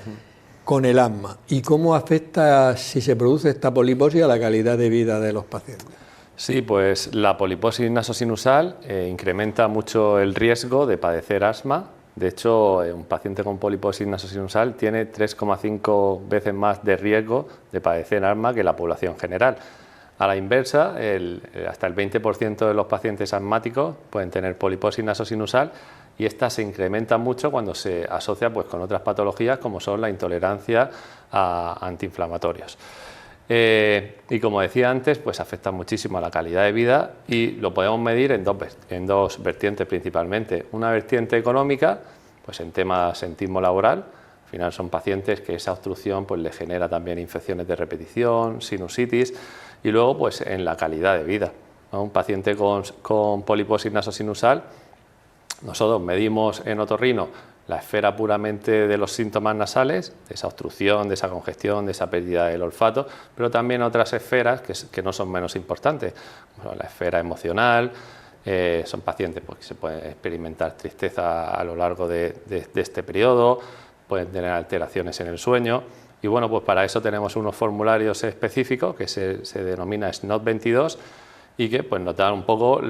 con el asma? ¿Y cómo afecta, si se produce esta poliposis, a la calidad de vida de los pacientes? Sí, pues la poliposis nasosinusal incrementa mucho el riesgo de padecer asma. De hecho, un paciente con poliposis nasosinusal tiene 3,5 veces más de riesgo de padecer asma que la población general. A la inversa, hasta el 20% de los pacientes asmáticos pueden tener poliposis nasosinusal y esta se incrementa mucho cuando se asocia pues, con otras patologías como son la intolerancia a antiinflamatorios. Y como decía antes, pues afecta muchísimo a la calidad de vida y lo podemos medir en dos vertientes principalmente. Una vertiente económica, pues en tema de asentismo laboral. Al final son pacientes que esa obstrucción pues, les genera también infecciones de repetición, sinusitis y luego pues, en la calidad de vida, ¿no? Un paciente con poliposis nasosinusal, nosotros medimos en otorrino la esfera puramente de los síntomas nasales, de esa obstrucción, de esa congestión, de esa pérdida del olfato, pero también otras esferas que no son menos importantes, como la esfera emocional. Son pacientes pues, que se pueden experimentar tristeza a lo largo de este periodo, pueden tener alteraciones en el sueño y bueno, pues para eso tenemos unos formularios específicos que se denomina SNOT-22 y que pues nos dan un poco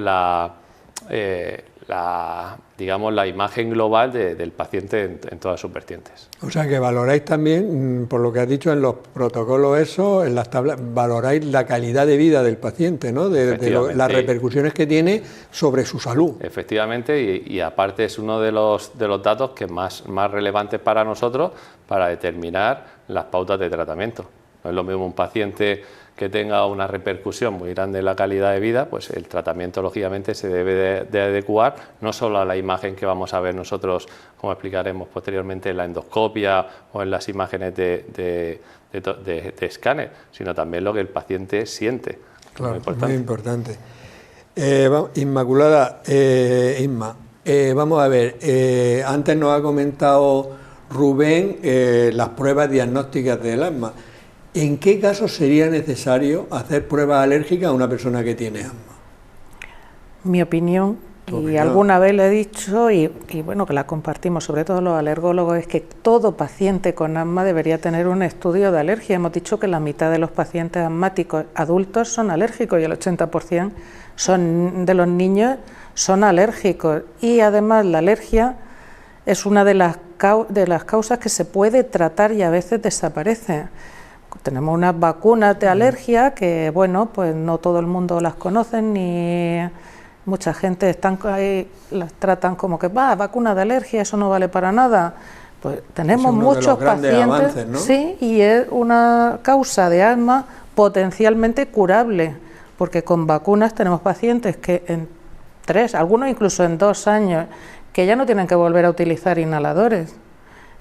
digamos, la imagen global del paciente en todas sus vertientes. O sea que valoráis también, por lo que has dicho en los protocolos en las tablas, valoráis la calidad de vida del paciente, ¿no? De las repercusiones que tiene sobre su salud. Efectivamente, y aparte es uno de los datos que más relevantes para nosotros para determinar las pautas de tratamiento. No es lo mismo un paciente que tenga una repercusión muy grande en la calidad de vida, pues el tratamiento lógicamente se debe de adecuar no solo a la imagen que vamos a ver nosotros, como explicaremos posteriormente en la endoscopia o en las imágenes de escáner, sino también lo que el paciente siente. Claro, muy importante. Inmaculada, Isma, vamos a ver, antes nos ha comentado Rubén las pruebas diagnósticas del asma. ¿En qué casos sería necesario hacer pruebas alérgicas a una persona que tiene asma? Mi opinión, y alguna vez le he dicho, y bueno, que la compartimos, sobre todo los alergólogos, es que todo paciente con asma debería tener un estudio de alergia. Hemos dicho que la mitad de los pacientes asmáticos adultos son alérgicos y el 80% de los niños son alérgicos. Y además la alergia es una de las causas que se puede tratar y a veces desaparece. Tenemos unas vacunas de alergia que, bueno, pues no todo el mundo las conoce, ni mucha gente las tratan como que, vacuna de alergia, eso no vale para nada. Pues tenemos muchos pacientes, avances, ¿no? Sí, y es una causa de asma potencialmente curable, porque con vacunas tenemos pacientes que en 3, algunos incluso en 2 años, que ya no tienen que volver a utilizar inhaladores.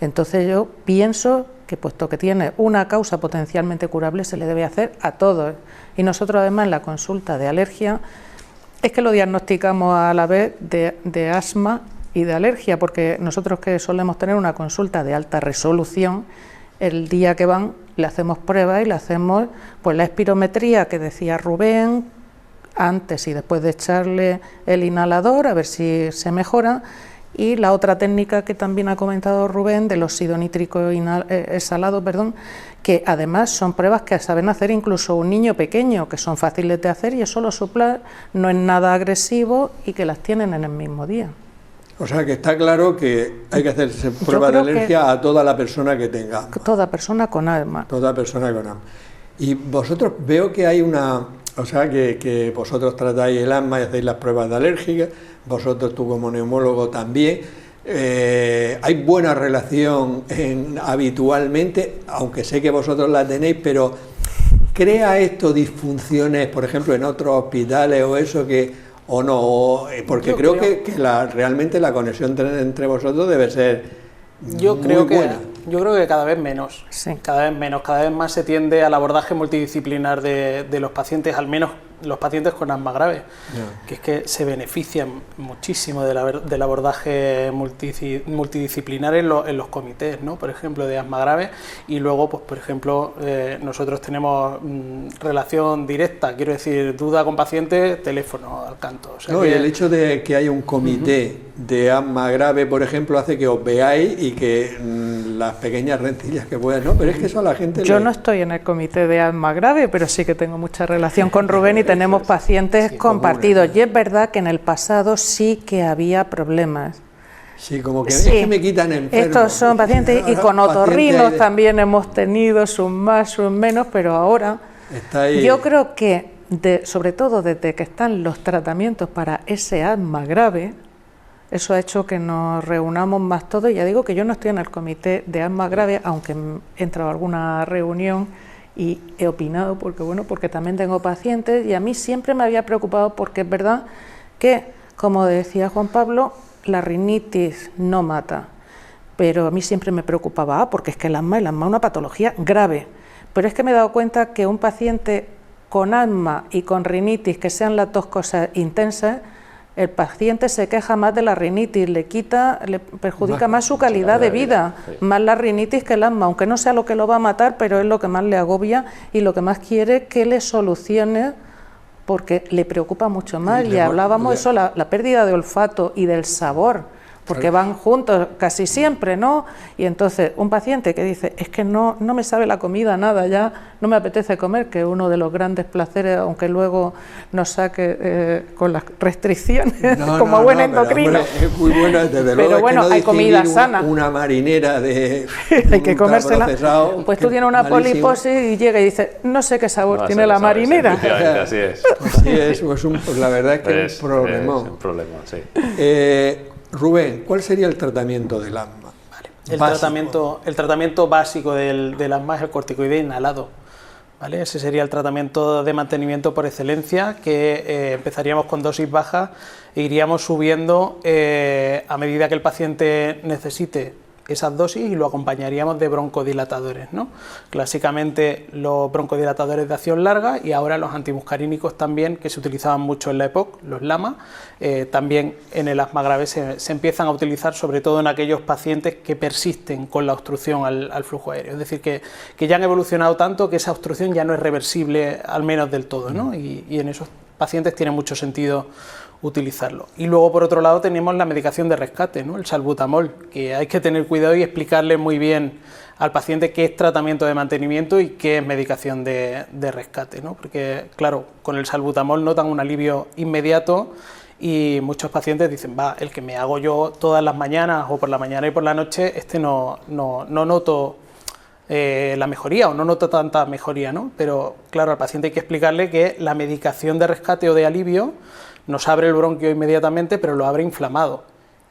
Entonces yo pienso que puesto que tiene una causa potencialmente curable se le debe hacer a todos. Y nosotros además en la consulta de alergia es que lo diagnosticamos a la vez de asma y de alergia, porque nosotros que solemos tener una consulta de alta resolución, el día que van le hacemos pruebas y le hacemos pues la espirometría que decía Rubén, antes y después de echarle el inhalador, a ver si se mejora. Y la otra técnica que también ha comentado Rubén, del óxido nítrico exhalado, que además son pruebas que saben hacer incluso un niño pequeño, que son fáciles de hacer y es solo soplar, no es nada agresivo y que las tienen en el mismo día. O sea que está claro que hay que hacerse pruebas de alergia a toda la persona que tenga asma. Toda persona con asma. Toda persona con asma. Y vosotros veo que hay una... O sea, que vosotros tratáis el asma y hacéis las pruebas de alérgica, vosotros, tú como neumólogo también. Hay buena relación habitualmente, aunque sé que vosotros la tenéis, pero ¿crea esto disfunciones, por ejemplo, en otros hospitales o eso o no? Porque creo que realmente la conexión entre vosotros debe ser muy buena. Yo creo que cada vez menos, sí. Cada vez más se tiende al abordaje multidisciplinar de los pacientes, al menos los pacientes con asma grave, que es que se benefician muchísimo del abordaje multidisciplinar en los comités, ¿no? Por ejemplo, de asma grave, y luego, pues por ejemplo, nosotros tenemos relación directa, quiero decir, duda con paciente, teléfono al canto. O sea y el hecho de que haya un comité de asma grave, por ejemplo, hace que os veáis y que las pequeñas rencillas que puedan, ¿no? Pero es que eso a la gente... Yo no estoy en el comité de asma grave, pero sí que tengo mucha relación con Rubén y tenemos pacientes compartidos. Y es verdad que en el pasado sí que había problemas. Sí, como que es que me quitan enfermos. Estos son pacientes, y con otorrinos también hemos tenido sus más, sus menos, pero ahora yo creo que, sobre todo desde que están los tratamientos para ese asma grave, eso ha hecho que nos reunamos más todos. Ya digo que yo no estoy en el comité de asma grave, aunque he entrado a alguna reunión y he opinado, porque también tengo pacientes, y a mí siempre me había preocupado, porque es verdad que, como decía Juan Pablo, la rinitis no mata, pero a mí siempre me preocupaba, porque es que el asma es una patología grave, pero es que me he dado cuenta que un paciente con asma y con rinitis, que sean las dos cosas intensas, el paciente se queja más de la rinitis, le perjudica más su calidad de vida, más la rinitis que el asma, aunque no sea lo que lo va a matar, pero es lo que más le agobia y lo que más quiere que le solucione, porque le preocupa mucho más. Y hablábamos de eso, la pérdida de olfato y del sabor, porque van juntos casi siempre, ¿no? Y entonces un paciente que dice, es que no me sabe la comida nada, ya no me apetece comer, que es uno de los grandes placeres, aunque luego nos saque con las restricciones, como buen endocrino. Hombre, es muy bueno, desde luego. Pero bueno, es que no hay comida sana. Una marinera de hay que comérsela. Pues tú tienes una poliposis y llega y dice, no sé qué sabor tiene la marinera. Así es. Así es, pues la verdad es que es un problemón. Es un problema, sí. Rubén, ¿cuál sería el tratamiento del asma? El tratamiento básico del asma es el corticoide inhalado, ¿vale? Ese sería el tratamiento de mantenimiento por excelencia, que empezaríamos con dosis bajas e iríamos subiendo a medida que el paciente necesite esas dosis, y lo acompañaríamos de broncodilatadores, ¿no? Clásicamente los broncodilatadores de acción larga, y ahora los antimuscarínicos también, que se utilizaban mucho en la época, los LAMA, también en el asma grave se empiezan a utilizar, sobre todo en aquellos pacientes que persisten con la obstrucción al flujo aéreo, es decir, que ya han evolucionado tanto que esa obstrucción ya no es reversible, al menos del todo, ¿no? Y en esos pacientes tiene mucho sentido utilizarlo. Y luego, por otro lado, tenemos la medicación de rescate, ¿no? El salbutamol, que hay que tener cuidado y explicarle muy bien al paciente qué es tratamiento de mantenimiento y qué es medicación de rescate, ¿no? Porque, claro, con el salbutamol notan un alivio inmediato y muchos pacientes dicen, el que me hago yo todas las mañanas o por la mañana y por la noche, no noto la mejoría, o no noto tanta mejoría, ¿no? Pero, claro, al paciente hay que explicarle que la medicación de rescate o de alivio nos abre el bronquio inmediatamente, pero lo abre inflamado.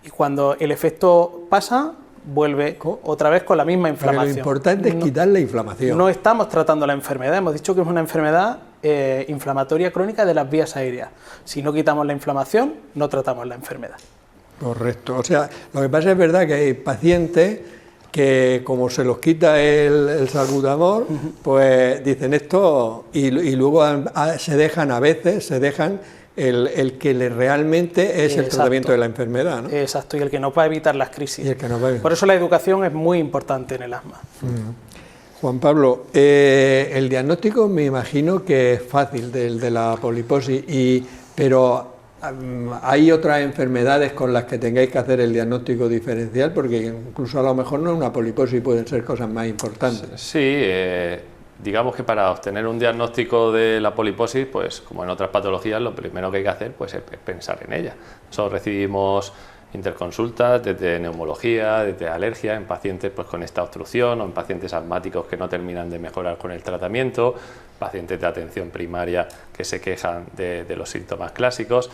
Y cuando el efecto pasa, vuelve otra vez con la misma inflamación. Pero lo importante es quitar la inflamación. No estamos tratando la enfermedad, hemos dicho que es una enfermedad inflamatoria crónica de las vías aéreas. Si no quitamos la inflamación, no tratamos la enfermedad. Correcto. O sea, lo que pasa es verdad que hay pacientes que, como se los quita el salbutamol, pues dicen esto, y luego se dejan el que realmente es el tratamiento de la enfermedad, ¿no? Exacto, y el que nos va a evitar las crisis. Por eso la educación es muy importante en el asma. Juan Pablo, el diagnóstico me imagino que es fácil del de la poliposis, pero ¿hay otras enfermedades con las que tengáis que hacer el diagnóstico diferencial? Porque incluso a lo mejor no es una poliposis, pueden ser cosas más importantes. Sí, digamos que para obtener un diagnóstico de la poliposis, pues como en otras patologías, lo primero que hay que hacer pues, es pensar en ella. Nosotros recibimos interconsultas desde neumología, desde alergia, en pacientes pues, con esta obstrucción o en pacientes asmáticos que no terminan de mejorar con el tratamiento, pacientes de atención primaria que se quejan de los síntomas clásicos.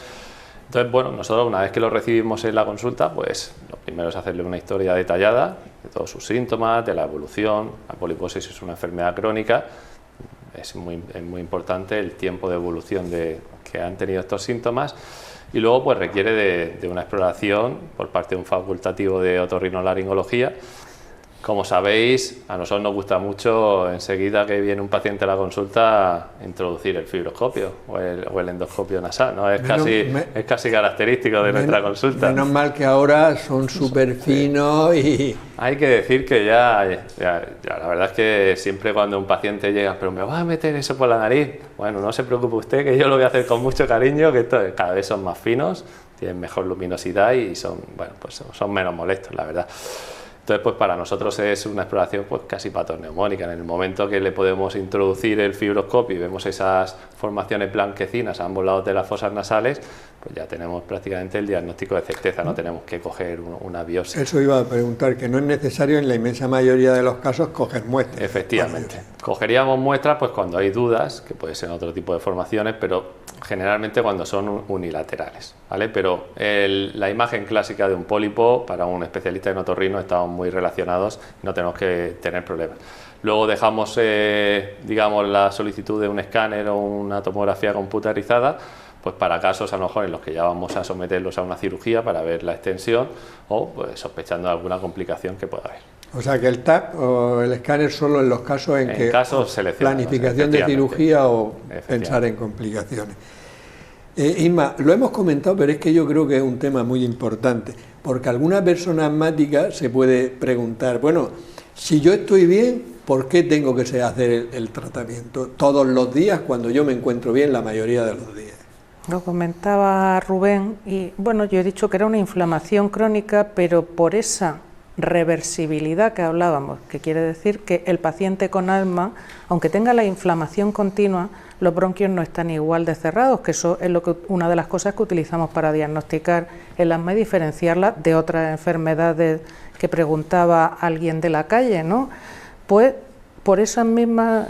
Entonces, bueno, nosotros una vez que lo recibimos en la consulta, pues lo primero es hacerle una historia detallada de todos sus síntomas, de la evolución. La poliposis es una enfermedad crónica, es muy importante el tiempo de evolución que han tenido estos síntomas. Y luego pues requiere de una exploración por parte de un facultativo de otorrinolaringología. Como sabéis, a nosotros nos gusta mucho enseguida que viene un paciente a la consulta introducir el fibroscopio o el endoscopio nasal, ¿no? Es casi característico de nuestra consulta. Menos mal que ahora son súper finos y... Hay que decir que ya la verdad es que siempre cuando un paciente llega, pero me va a meter eso por la nariz, bueno, no se preocupe usted que yo lo voy a hacer con mucho cariño, que cada vez son más finos, tienen mejor luminosidad y son menos molestos, la verdad. Entonces, pues para nosotros es una exploración pues casi patogneumónica. En el momento que le podemos introducir el fibroscopio y vemos esas formaciones blanquecinas a ambos lados de las fosas nasales, pues ya tenemos prácticamente el diagnóstico de certeza, no tenemos que coger una biopsia. Eso iba a preguntar, que no es necesario en la inmensa mayoría de los casos coger muestras. Efectivamente. Cogeríamos muestras pues cuando hay dudas, que puede ser otro tipo de formaciones, pero generalmente cuando son unilaterales, ¿vale? Pero la imagen clásica de un pólipo para un especialista en otorrino estamos muy relacionados y no tenemos que tener problemas. Luego dejamos, digamos, la solicitud de un escáner o una tomografía computarizada, pues para casos a lo mejor en los que ya vamos a someterlos a una cirugía para ver la extensión o pues, sospechando alguna complicación que pueda haber. O sea que el TAC o el escáner solo en los casos en que planificación de cirugía o pensar en complicaciones. Isma, lo hemos comentado, pero es que yo creo que es un tema muy importante, porque alguna persona asmática se puede preguntar, bueno, si yo estoy bien, ¿por qué tengo que hacer el tratamiento todos los días cuando yo me encuentro bien la mayoría de los días? Lo comentaba Rubén y bueno, yo he dicho que era una inflamación crónica, pero por esa reversibilidad que hablábamos, que quiere decir que el paciente con asma, aunque tenga la inflamación continua, los bronquios no están igual de cerrados, que eso es una de las cosas que utilizamos para diagnosticar el asma y diferenciarla de otras enfermedades que preguntaba alguien de la calle, ¿no? Pues por esa misma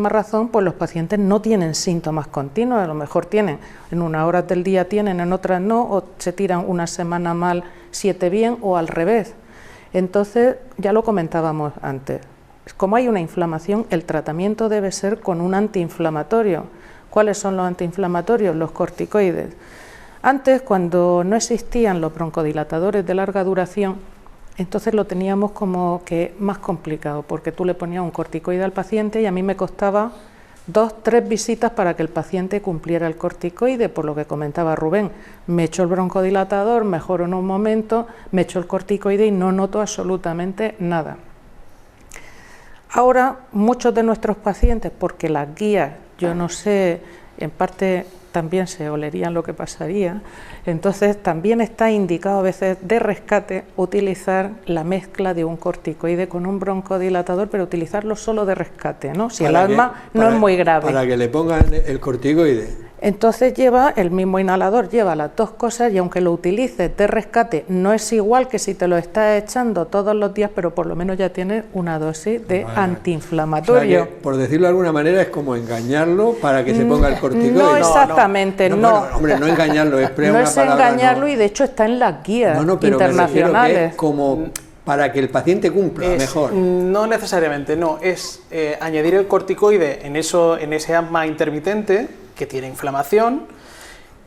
razón, pues los pacientes no tienen síntomas continuos, a lo mejor tienen, en unas horas del día tienen, en otras no, o se tiran una semana mal, 7 bien, o al revés. Entonces, ya lo comentábamos antes, como hay una inflamación, el tratamiento debe ser con un antiinflamatorio. ¿Cuáles son los antiinflamatorios? Los corticoides. Antes, cuando no existían los broncodilatadores de larga duración, entonces lo teníamos como que más complicado, porque tú le ponías un corticoide al paciente y a mí me costaba 2-3 visitas para que el paciente cumpliera el corticoide, por lo que comentaba Rubén. Me echo el broncodilatador, mejoro en un momento, me echo el corticoide y no noto absolutamente nada. Ahora, muchos de nuestros pacientes, porque las guías, yo no sé, en parte también se olerían lo que pasaría, entonces también está indicado a veces de rescate utilizar la mezcla de un corticoide con un broncodilatador, pero utilizarlo solo de rescate, ¿no? Si el asma no es muy grave. Para que le pongan el corticoide. Entonces lleva el mismo inhalador, lleva las dos cosas y aunque lo utilices de rescate no es igual que si te lo estás echando todos los días, pero por lo menos ya tienes una dosis de antiinflamatorio. O sea que, por decirlo de alguna manera, es como engañarlo para que se ponga el corticoide. No exactamente, no. Bueno, hombre, no engañarlo, es no es engañarlo y de hecho está en las guías pero internacionales. Que es como para que el paciente cumpla mejor. No necesariamente, no, es añadir el corticoide en ese asma intermitente que tiene inflamación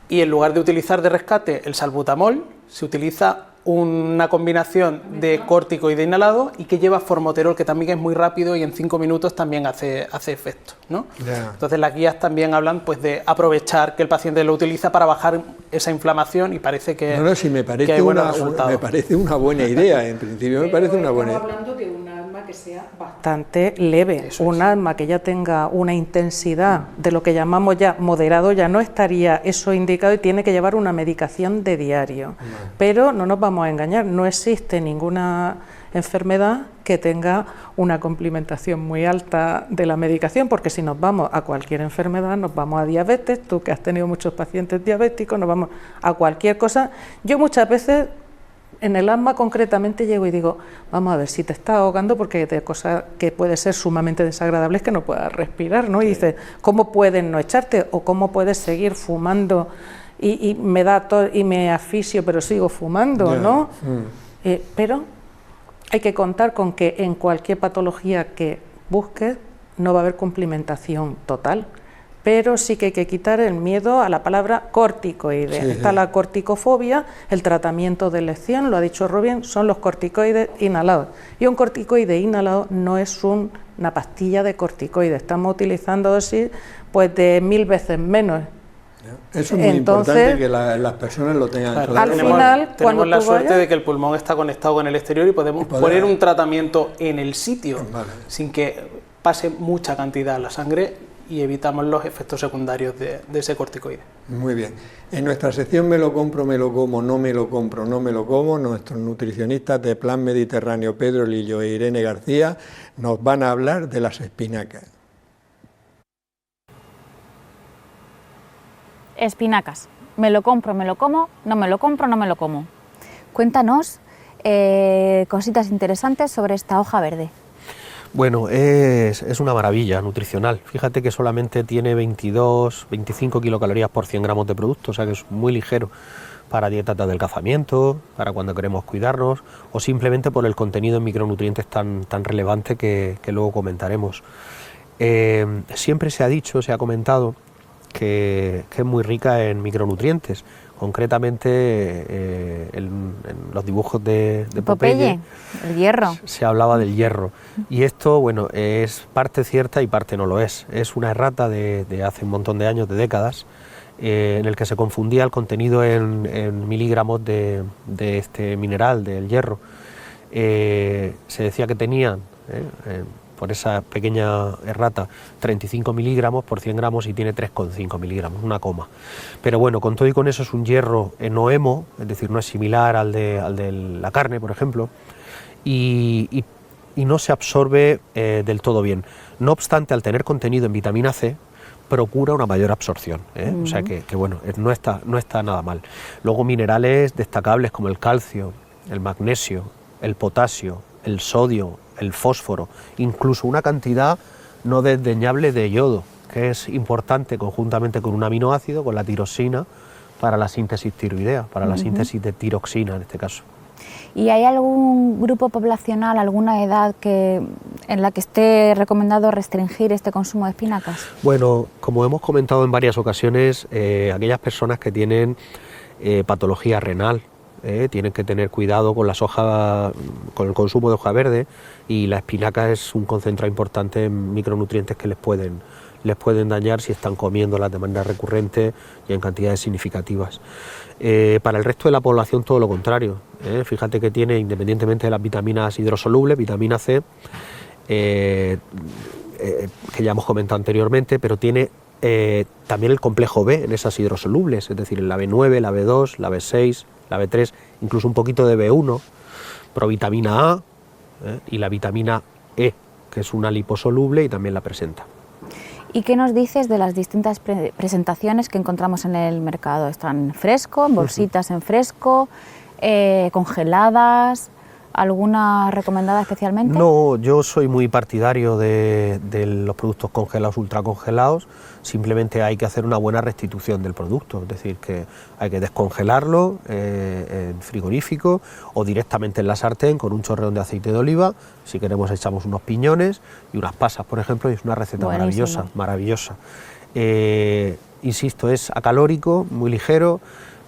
y en lugar de utilizar de rescate el salbutamol, se utiliza una combinación de corticoide inhalado y que lleva formoterol, que también es muy rápido y en 5 minutos también hace efecto, ¿no? Entonces las guías también hablan pues de aprovechar que el paciente lo utiliza para bajar esa inflamación y parece que, sí, me parece que hay buenos resultados. Me parece una buena idea, en principio me parece una buena idea. Estamos hablando de un asma que sea bastante leve. Un asma que ya tenga una intensidad de lo que llamamos ya moderado, ya no estaría eso indicado y tiene que llevar una medicación de diario. Pero no nos vamos a engañar, no existe ninguna enfermedad que tenga una complementación muy alta de la medicación, porque si nos vamos a cualquier enfermedad, nos vamos a diabetes, tú que has tenido muchos pacientes diabéticos, nos vamos a cualquier cosa. Yo muchas veces en el asma concretamente llego y digo, vamos a ver, si te estás ahogando, porque de cosas que puede ser sumamente desagradables que no puedas respirar, ¿no? Y dices, ¿cómo puedes no echarte? O ¿cómo puedes seguir fumando y me da y me asfixio, pero sigo fumando, ¿no? Pero hay que contar con que en cualquier patología que busques no va a haber complementación total, pero sí que hay que quitar el miedo a la palabra corticoides. Sí, está la corticofobia, el tratamiento de elección, lo ha dicho Rubén, son los corticoides inhalados. Y un corticoide inhalado no es una pastilla de corticoides, estamos utilizando dosis pues de 1000 veces menos. Eso es muy importante que las personas lo tengan claro. Al final, tenemos la suerte de que el pulmón está conectado con el exterior y podemos poner un tratamiento en el sitio sin que pase mucha cantidad a la sangre y evitamos los efectos secundarios de ese corticoide. Muy bien. En nuestra sección Me lo compro, me lo como, no me lo compro, no me lo como, nuestros nutricionistas de Plan Mediterráneo, Pedro Lillo e Irene García, nos van a hablar de las espinacas. Espinacas. Me lo compro, me lo como, no me lo compro, no me lo como. Cuéntanos cositas interesantes sobre esta hoja verde. Bueno, es una maravilla nutricional. Fíjate que solamente tiene 22-25 kilocalorías por 100 gramos de producto, o sea que es muy ligero para dietas de adelgazamiento, para cuando queremos cuidarnos o simplemente por el contenido en micronutrientes tan relevante que luego comentaremos. Siempre se ha dicho, se ha comentado que es muy rica en micronutrientes. Concretamente en los dibujos de Popeye, el hierro. Se hablaba del hierro y esto, bueno, es parte cierta y parte no lo es. Es una errata de hace un montón de años, de décadas, en el que se confundía el contenido en miligramos de este mineral, del hierro. Se decía que tenían, por esa pequeña errata, 35 miligramos por 100 gramos y tiene 3,5 miligramos, una coma. Pero bueno, con todo y con eso es un hierro no hemo, es decir, no es similar al de la carne, por ejemplo, y no se absorbe del todo bien. No obstante, al tener contenido en vitamina C, procura una mayor absorción, o sea que bueno, no está nada mal. Luego minerales destacables como el calcio, el magnesio, el potasio, el sodio, el fósforo, incluso una cantidad no desdeñable de yodo, que es importante conjuntamente con un aminoácido, con la tirosina, para la síntesis tiroidea, para la síntesis de tiroxina en este caso. ¿Y hay algún grupo poblacional, alguna edad en la que esté recomendado restringir este consumo de espinacas? Bueno, como hemos comentado en varias ocasiones, aquellas personas que tienen patología renal, tienen que tener cuidado con con el consumo de hoja verde, y la espinaca es un concentrado importante en micronutrientes que les pueden dañar si están comiéndolas de manera recurrente y en cantidades significativas. Para el resto de la población todo lo contrario, fíjate que tiene, independientemente de las vitaminas hidrosolubles, vitamina C, que ya hemos comentado anteriormente, pero tiene también el complejo B en esas hidrosolubles, es decir, en la B9, la B2, la B6, la B3, incluso un poquito de B1, provitamina A y la vitamina E, que es una liposoluble y también la presenta. ¿Y qué nos dices de las distintas presentaciones que encontramos en el mercado? ¿Están en fresco, en bolsitas en fresco, congeladas? ¿Alguna recomendada especialmente? No, yo soy muy partidario de los productos congelados, ultracongelados. Simplemente hay que hacer una buena restitución del producto, es decir, que hay que descongelarlo en frigorífico o directamente en la sartén con un chorreón de aceite de oliva. Si queremos echamos unos piñones y unas pasas, por ejemplo, y es una receta maravillosa. Insisto, es acalórico, muy ligero,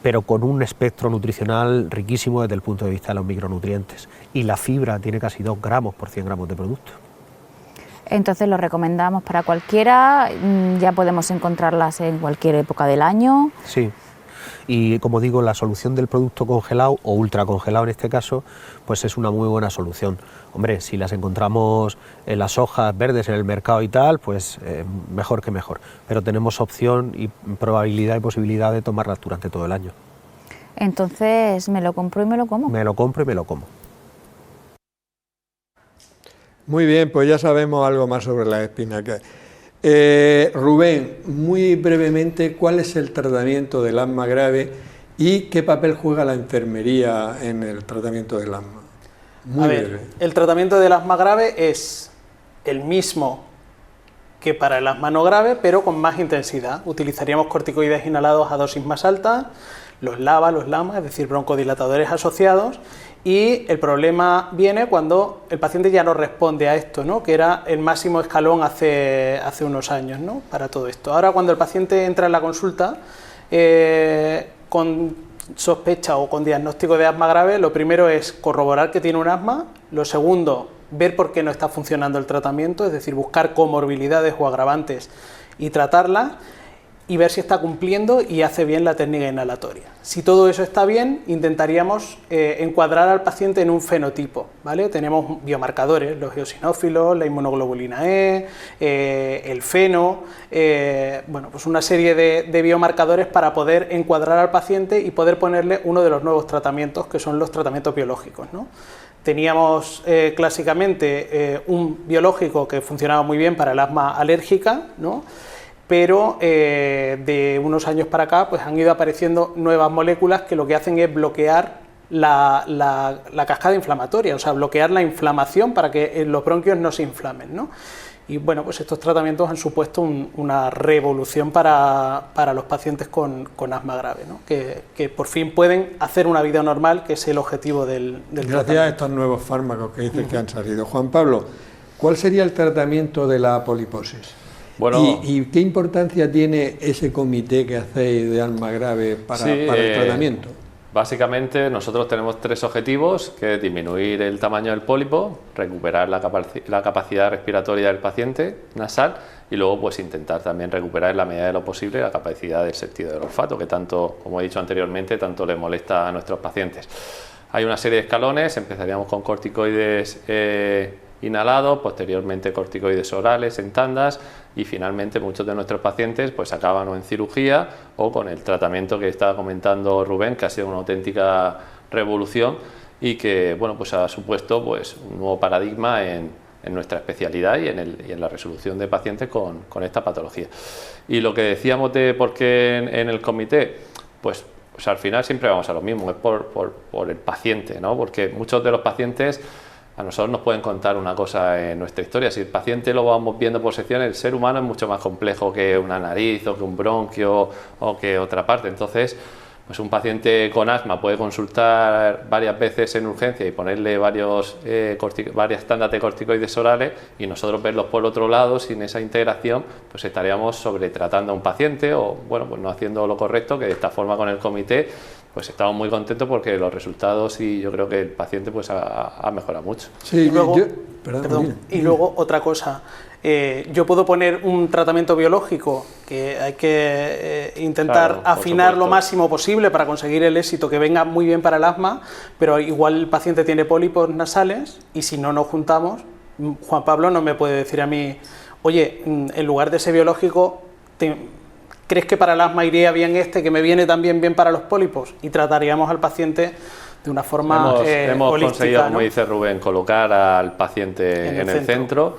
pero con un espectro nutricional riquísimo desde el punto de vista de los micronutrientes. Y la fibra tiene casi 2 gramos por 100 gramos de producto. Entonces lo recomendamos para cualquiera, ya podemos encontrarlas en cualquier época del año. Sí, Y como digo, la solución del producto congelado o ultracongelado en este caso, pues es una muy buena solución. Hombre, si las encontramos en las hojas verdes en el mercado y tal, pues mejor que mejor. Pero tenemos opción y probabilidad y posibilidad de tomarlas durante todo el año. Entonces, ¿me lo compro y me lo como? Me lo compro y me lo como. Muy bien, pues ya sabemos algo más sobre las espinacas. Rubén, muy brevemente, ¿cuál es el tratamiento del asma grave y qué papel juega la enfermería en el tratamiento del asma? Muy breve. El tratamiento del asma grave es el mismo que para el asma no grave, pero con más intensidad. Utilizaríamos corticoides inhalados a dosis más altas, los LABA, los LAMA, es decir, broncodilatadores asociados, y el problema viene cuando el paciente ya no responde a esto, ¿no? Que era el máximo escalón hace unos años, ¿no? Para todo esto. Ahora, cuando el paciente entra en la consulta con sospecha o con diagnóstico de asma grave, lo primero es corroborar que tiene un asma, lo segundo, ver por qué no está funcionando el tratamiento, es decir, buscar comorbilidades o agravantes y tratarlas, y ver si está cumpliendo y hace bien la técnica inhalatoria. Si todo eso está bien, intentaríamos encuadrar al paciente en un fenotipo, ¿vale? Tenemos biomarcadores, los eosinófilos, la inmunoglobulina E, el feno, bueno, pues una serie de biomarcadores para poder encuadrar al paciente y poder ponerle uno de los nuevos tratamientos, que son los tratamientos biológicos, ¿no? Teníamos clásicamente un biológico que funcionaba muy bien para el asma alérgica, ¿no? Pero de unos años para acá pues han ido apareciendo nuevas moléculas que lo que hacen es bloquear la cascada inflamatoria, o sea, bloquear la inflamación para que los bronquios no se inflamen, ¿no? Y bueno, pues estos tratamientos han supuesto una revolución para los pacientes con asma grave, ¿no? Que por fin pueden hacer una vida normal, que es el objetivo del tratamiento. Gracias a estos nuevos fármacos que dices que han salido. Juan Pablo, ¿cuál sería el tratamiento de la poliposis? Bueno, ¿Y qué importancia tiene ese comité que hacéis de asma grave para el tratamiento? Básicamente nosotros tenemos tres objetivos, que es disminuir el tamaño del pólipo, recuperar la capacidad respiratoria del paciente nasal y luego pues intentar también recuperar en la medida de lo posible la capacidad del sentido del olfato, que tanto, como he dicho anteriormente, tanto les molesta a nuestros pacientes. Hay una serie de escalones, empezaríamos con corticoides inhalados, posteriormente corticoides orales en tandas y finalmente muchos de nuestros pacientes pues acaban o en cirugía o con el tratamiento que estaba comentando Rubén, que ha sido una auténtica revolución y que bueno, pues ha supuesto pues un nuevo paradigma en nuestra especialidad y en la resolución de pacientes con esta patología. Y lo que decíamos de por qué en el comité, pues al final siempre vamos a lo mismo, es por el paciente, ¿no? Porque muchos de los pacientes a nosotros nos pueden contar una cosa en nuestra historia. Si el paciente lo vamos viendo por secciones, el ser humano es mucho más complejo que una nariz o que un bronquio o que otra parte. Entonces, pues un paciente con asma puede consultar varias veces en urgencia y ponerle varias tandas de corticoides orales y nosotros verlos por otro lado, sin esa integración, pues estaríamos sobretratando a un paciente o, bueno, pues no haciendo lo correcto, que de esta forma con el comité pues estamos muy contentos porque los resultados y yo creo que el paciente pues ha mejorado mucho. Sí, y luego otra cosa, yo puedo poner un tratamiento biológico que hay que intentar afinar lo máximo posible para conseguir el éxito que venga muy bien para el asma, pero igual el paciente tiene pólipos nasales y si no nos juntamos, Juan Pablo no me puede decir a mí, oye, en lugar de ese biológico, ¿crees que para el asma iría bien que me viene también bien para los pólipos? Y trataríamos al paciente de una forma hemos holística, conseguido, ¿no? como dice Rubén, colocar al paciente en el centro.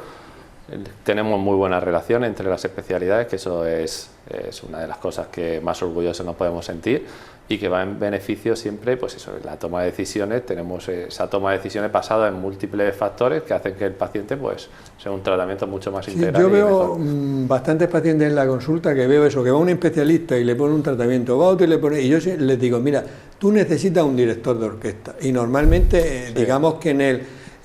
Tenemos muy buena relación entre las especialidades, que eso es una de las cosas que más orgullosos nos podemos sentir y que va en beneficio siempre, pues eso, en la toma de decisiones. Tenemos esa toma de decisiones basada en múltiples factores que hacen que el paciente pues sea un tratamiento mucho más integral. Yo veo bastantes pacientes en la consulta que veo eso, que va un especialista y le pone un tratamiento, va otro y le pone, y yo les digo, mira, tú necesitas un director de orquesta y normalmente digamos que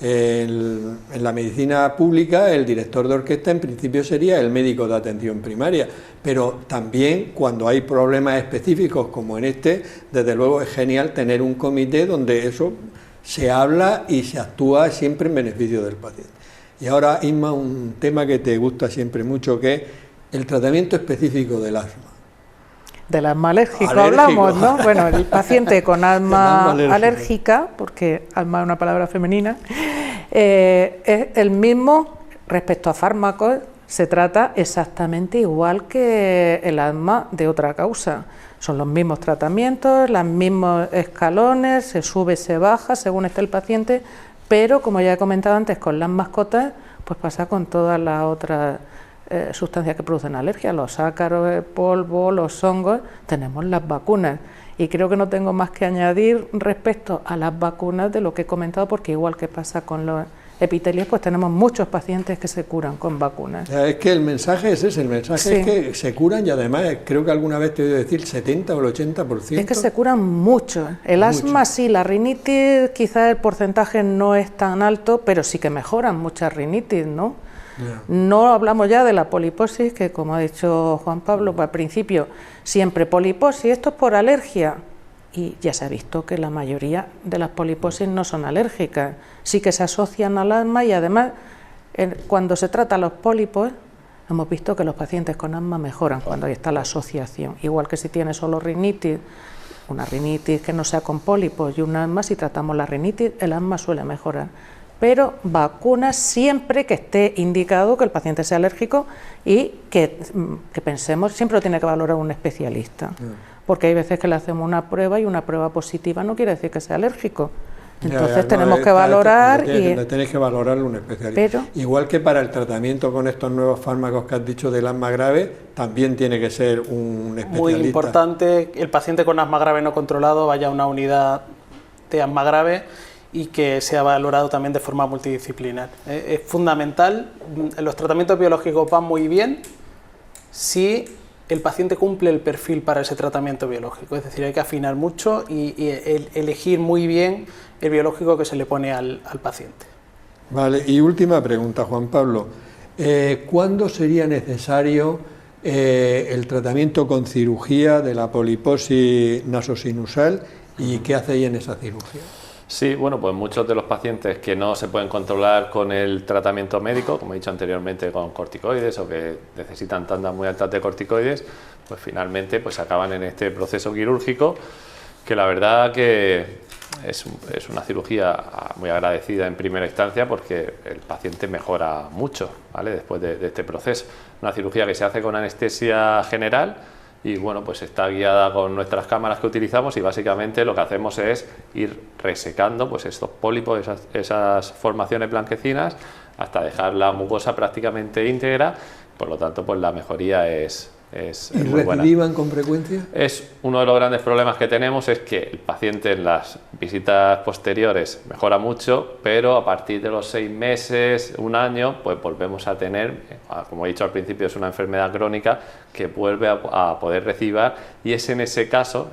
en la medicina pública el director de orquesta en principio sería el médico de atención primaria, pero también cuando hay problemas específicos como en este, desde luego es genial tener un comité donde eso se habla y se actúa siempre en beneficio del paciente. Y ahora, Isma, un tema que te gusta siempre mucho, que es el tratamiento específico del asma. del asma alérgico hablamos, ¿no? Bueno, el paciente con asma alérgica, porque asma es una palabra femenina, es el mismo respecto a fármacos, se trata exactamente igual que el asma de otra causa. Son los mismos tratamientos, los mismos escalones, se sube, se baja según esté el paciente, pero como ya he comentado antes con las mascotas, pues pasa con todas las otras sustancias que producen alergia, los ácaros, el polvo, los hongos, tenemos las vacunas. Y creo que no tengo más que añadir respecto a las vacunas de lo que he comentado, porque igual que pasa con los epitelios, pues tenemos muchos pacientes que se curan con vacunas. Es que el mensaje es ese, el mensaje es que se curan y además creo que alguna vez te he oído decir 70 o el 80%. Es que se curan mucho. El asma sí, la rinitis quizás el porcentaje no es tan alto, pero sí que mejoran muchas rinitis, ¿no? No hablamos ya de la poliposis, que como ha dicho Juan Pablo, pues al principio siempre poliposis, esto es por alergia, y ya se ha visto que la mayoría de las poliposis no son alérgicas, sí que se asocian al asma y además cuando se trata los pólipos hemos visto que los pacientes con asma mejoran cuando ahí está la asociación, igual que si tiene solo rinitis, una rinitis que no sea con pólipos y un asma, si tratamos la rinitis el asma suele mejorar. Pero vacunas siempre que esté indicado que el paciente sea alérgico y que pensemos, siempre lo tiene que valorar un especialista, porque hay veces que le hacemos una prueba y una prueba positiva no quiere decir que sea alérgico. Entonces tenemos que valorar tenéis que valorarlo un especialista. Igual que para el tratamiento con estos nuevos fármacos que has dicho del asma grave, también tiene que ser un especialista. Muy importante, el paciente con asma grave no controlado vaya a una unidad de asma grave y que sea valorado también de forma multidisciplinar. Es fundamental, los tratamientos biológicos van muy bien si el paciente cumple el perfil para ese tratamiento biológico, es decir, hay que afinar mucho y elegir muy bien el biológico que se le pone al paciente. Vale, y última pregunta, Juan Pablo, ¿cuándo sería necesario el tratamiento con cirugía de la poliposis nasosinusal y qué hacéis en esa cirugía? Sí, bueno, pues muchos de los pacientes que no se pueden controlar con el tratamiento médico, como he dicho anteriormente, con corticoides o que necesitan tandas muy altas de corticoides, pues finalmente pues acaban en este proceso quirúrgico, que la verdad que es una cirugía muy agradecida en primera instancia porque el paciente mejora mucho, ¿vale? Después de este proceso. Una cirugía que se hace con anestesia general y bueno, pues está guiada con nuestras cámaras que utilizamos y básicamente lo que hacemos es ir resecando pues estos pólipos, esas formaciones blanquecinas hasta dejar la mucosa prácticamente íntegra, por lo tanto pues la mejoría es muy buena. ¿Recidivan con frecuencia? Es uno de los grandes problemas que tenemos, es que el paciente en las visitas posteriores mejora mucho, pero a partir de los 6 meses, un año, pues volvemos a tener, como he dicho al principio, es una enfermedad crónica que vuelve a poder recibar y es en esos casos,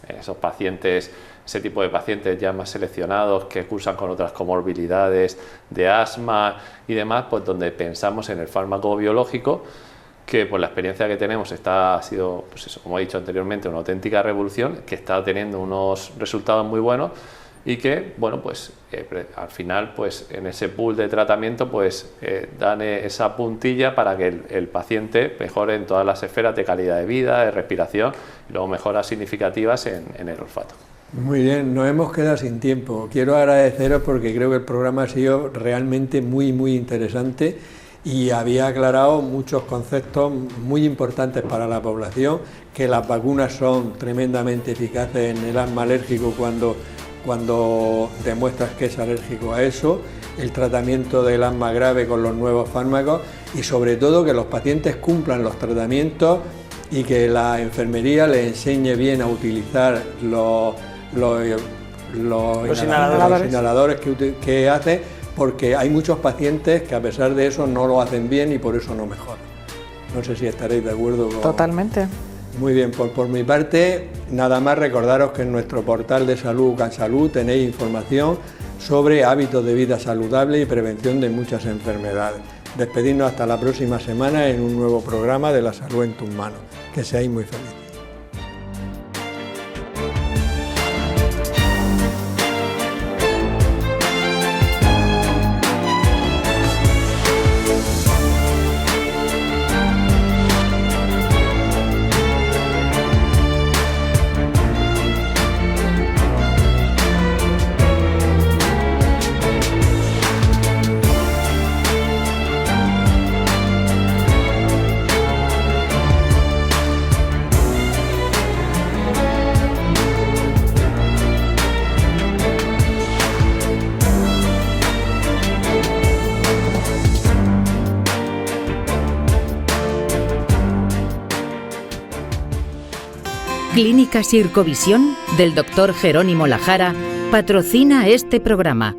esos pacientes, ese tipo de pacientes ya más seleccionados que cursan con otras comorbilidades de asma y demás, pues donde pensamos en el fármaco biológico, que por la experiencia que tenemos ha sido, pues eso, como he dicho anteriormente, una auténtica revolución, que está teniendo unos resultados muy buenos y que, bueno, pues al final, pues en ese pool de tratamiento, pues dan esa puntilla para que el paciente mejore en todas las esferas de calidad de vida, de respiración y luego mejoras significativas en el olfato. Muy bien, nos hemos quedado sin tiempo. Quiero agradeceros porque creo que el programa ha sido realmente muy interesante y había aclarado muchos conceptos muy importantes para la población, que las vacunas son tremendamente eficaces en el asma alérgico cuando demuestras que es alérgico a eso, el tratamiento del asma grave con los nuevos fármacos y sobre todo que los pacientes cumplan los tratamientos y que la enfermería les enseñe bien a utilizar los inhaladores que hace, porque hay muchos pacientes que a pesar de eso no lo hacen bien y por eso no mejoran. No sé si estaréis de acuerdo con... Totalmente. Muy bien, por mi parte, nada más recordaros que en nuestro portal de salud, Cansalud, tenéis información sobre hábitos de vida saludable y prevención de muchas enfermedades. Despedirnos hasta la próxima semana en un nuevo programa de La Salud en tus manos. Que seáis muy felices. Clínica Sircovisión del Dr. Jerónimo Lajara patrocina este programa.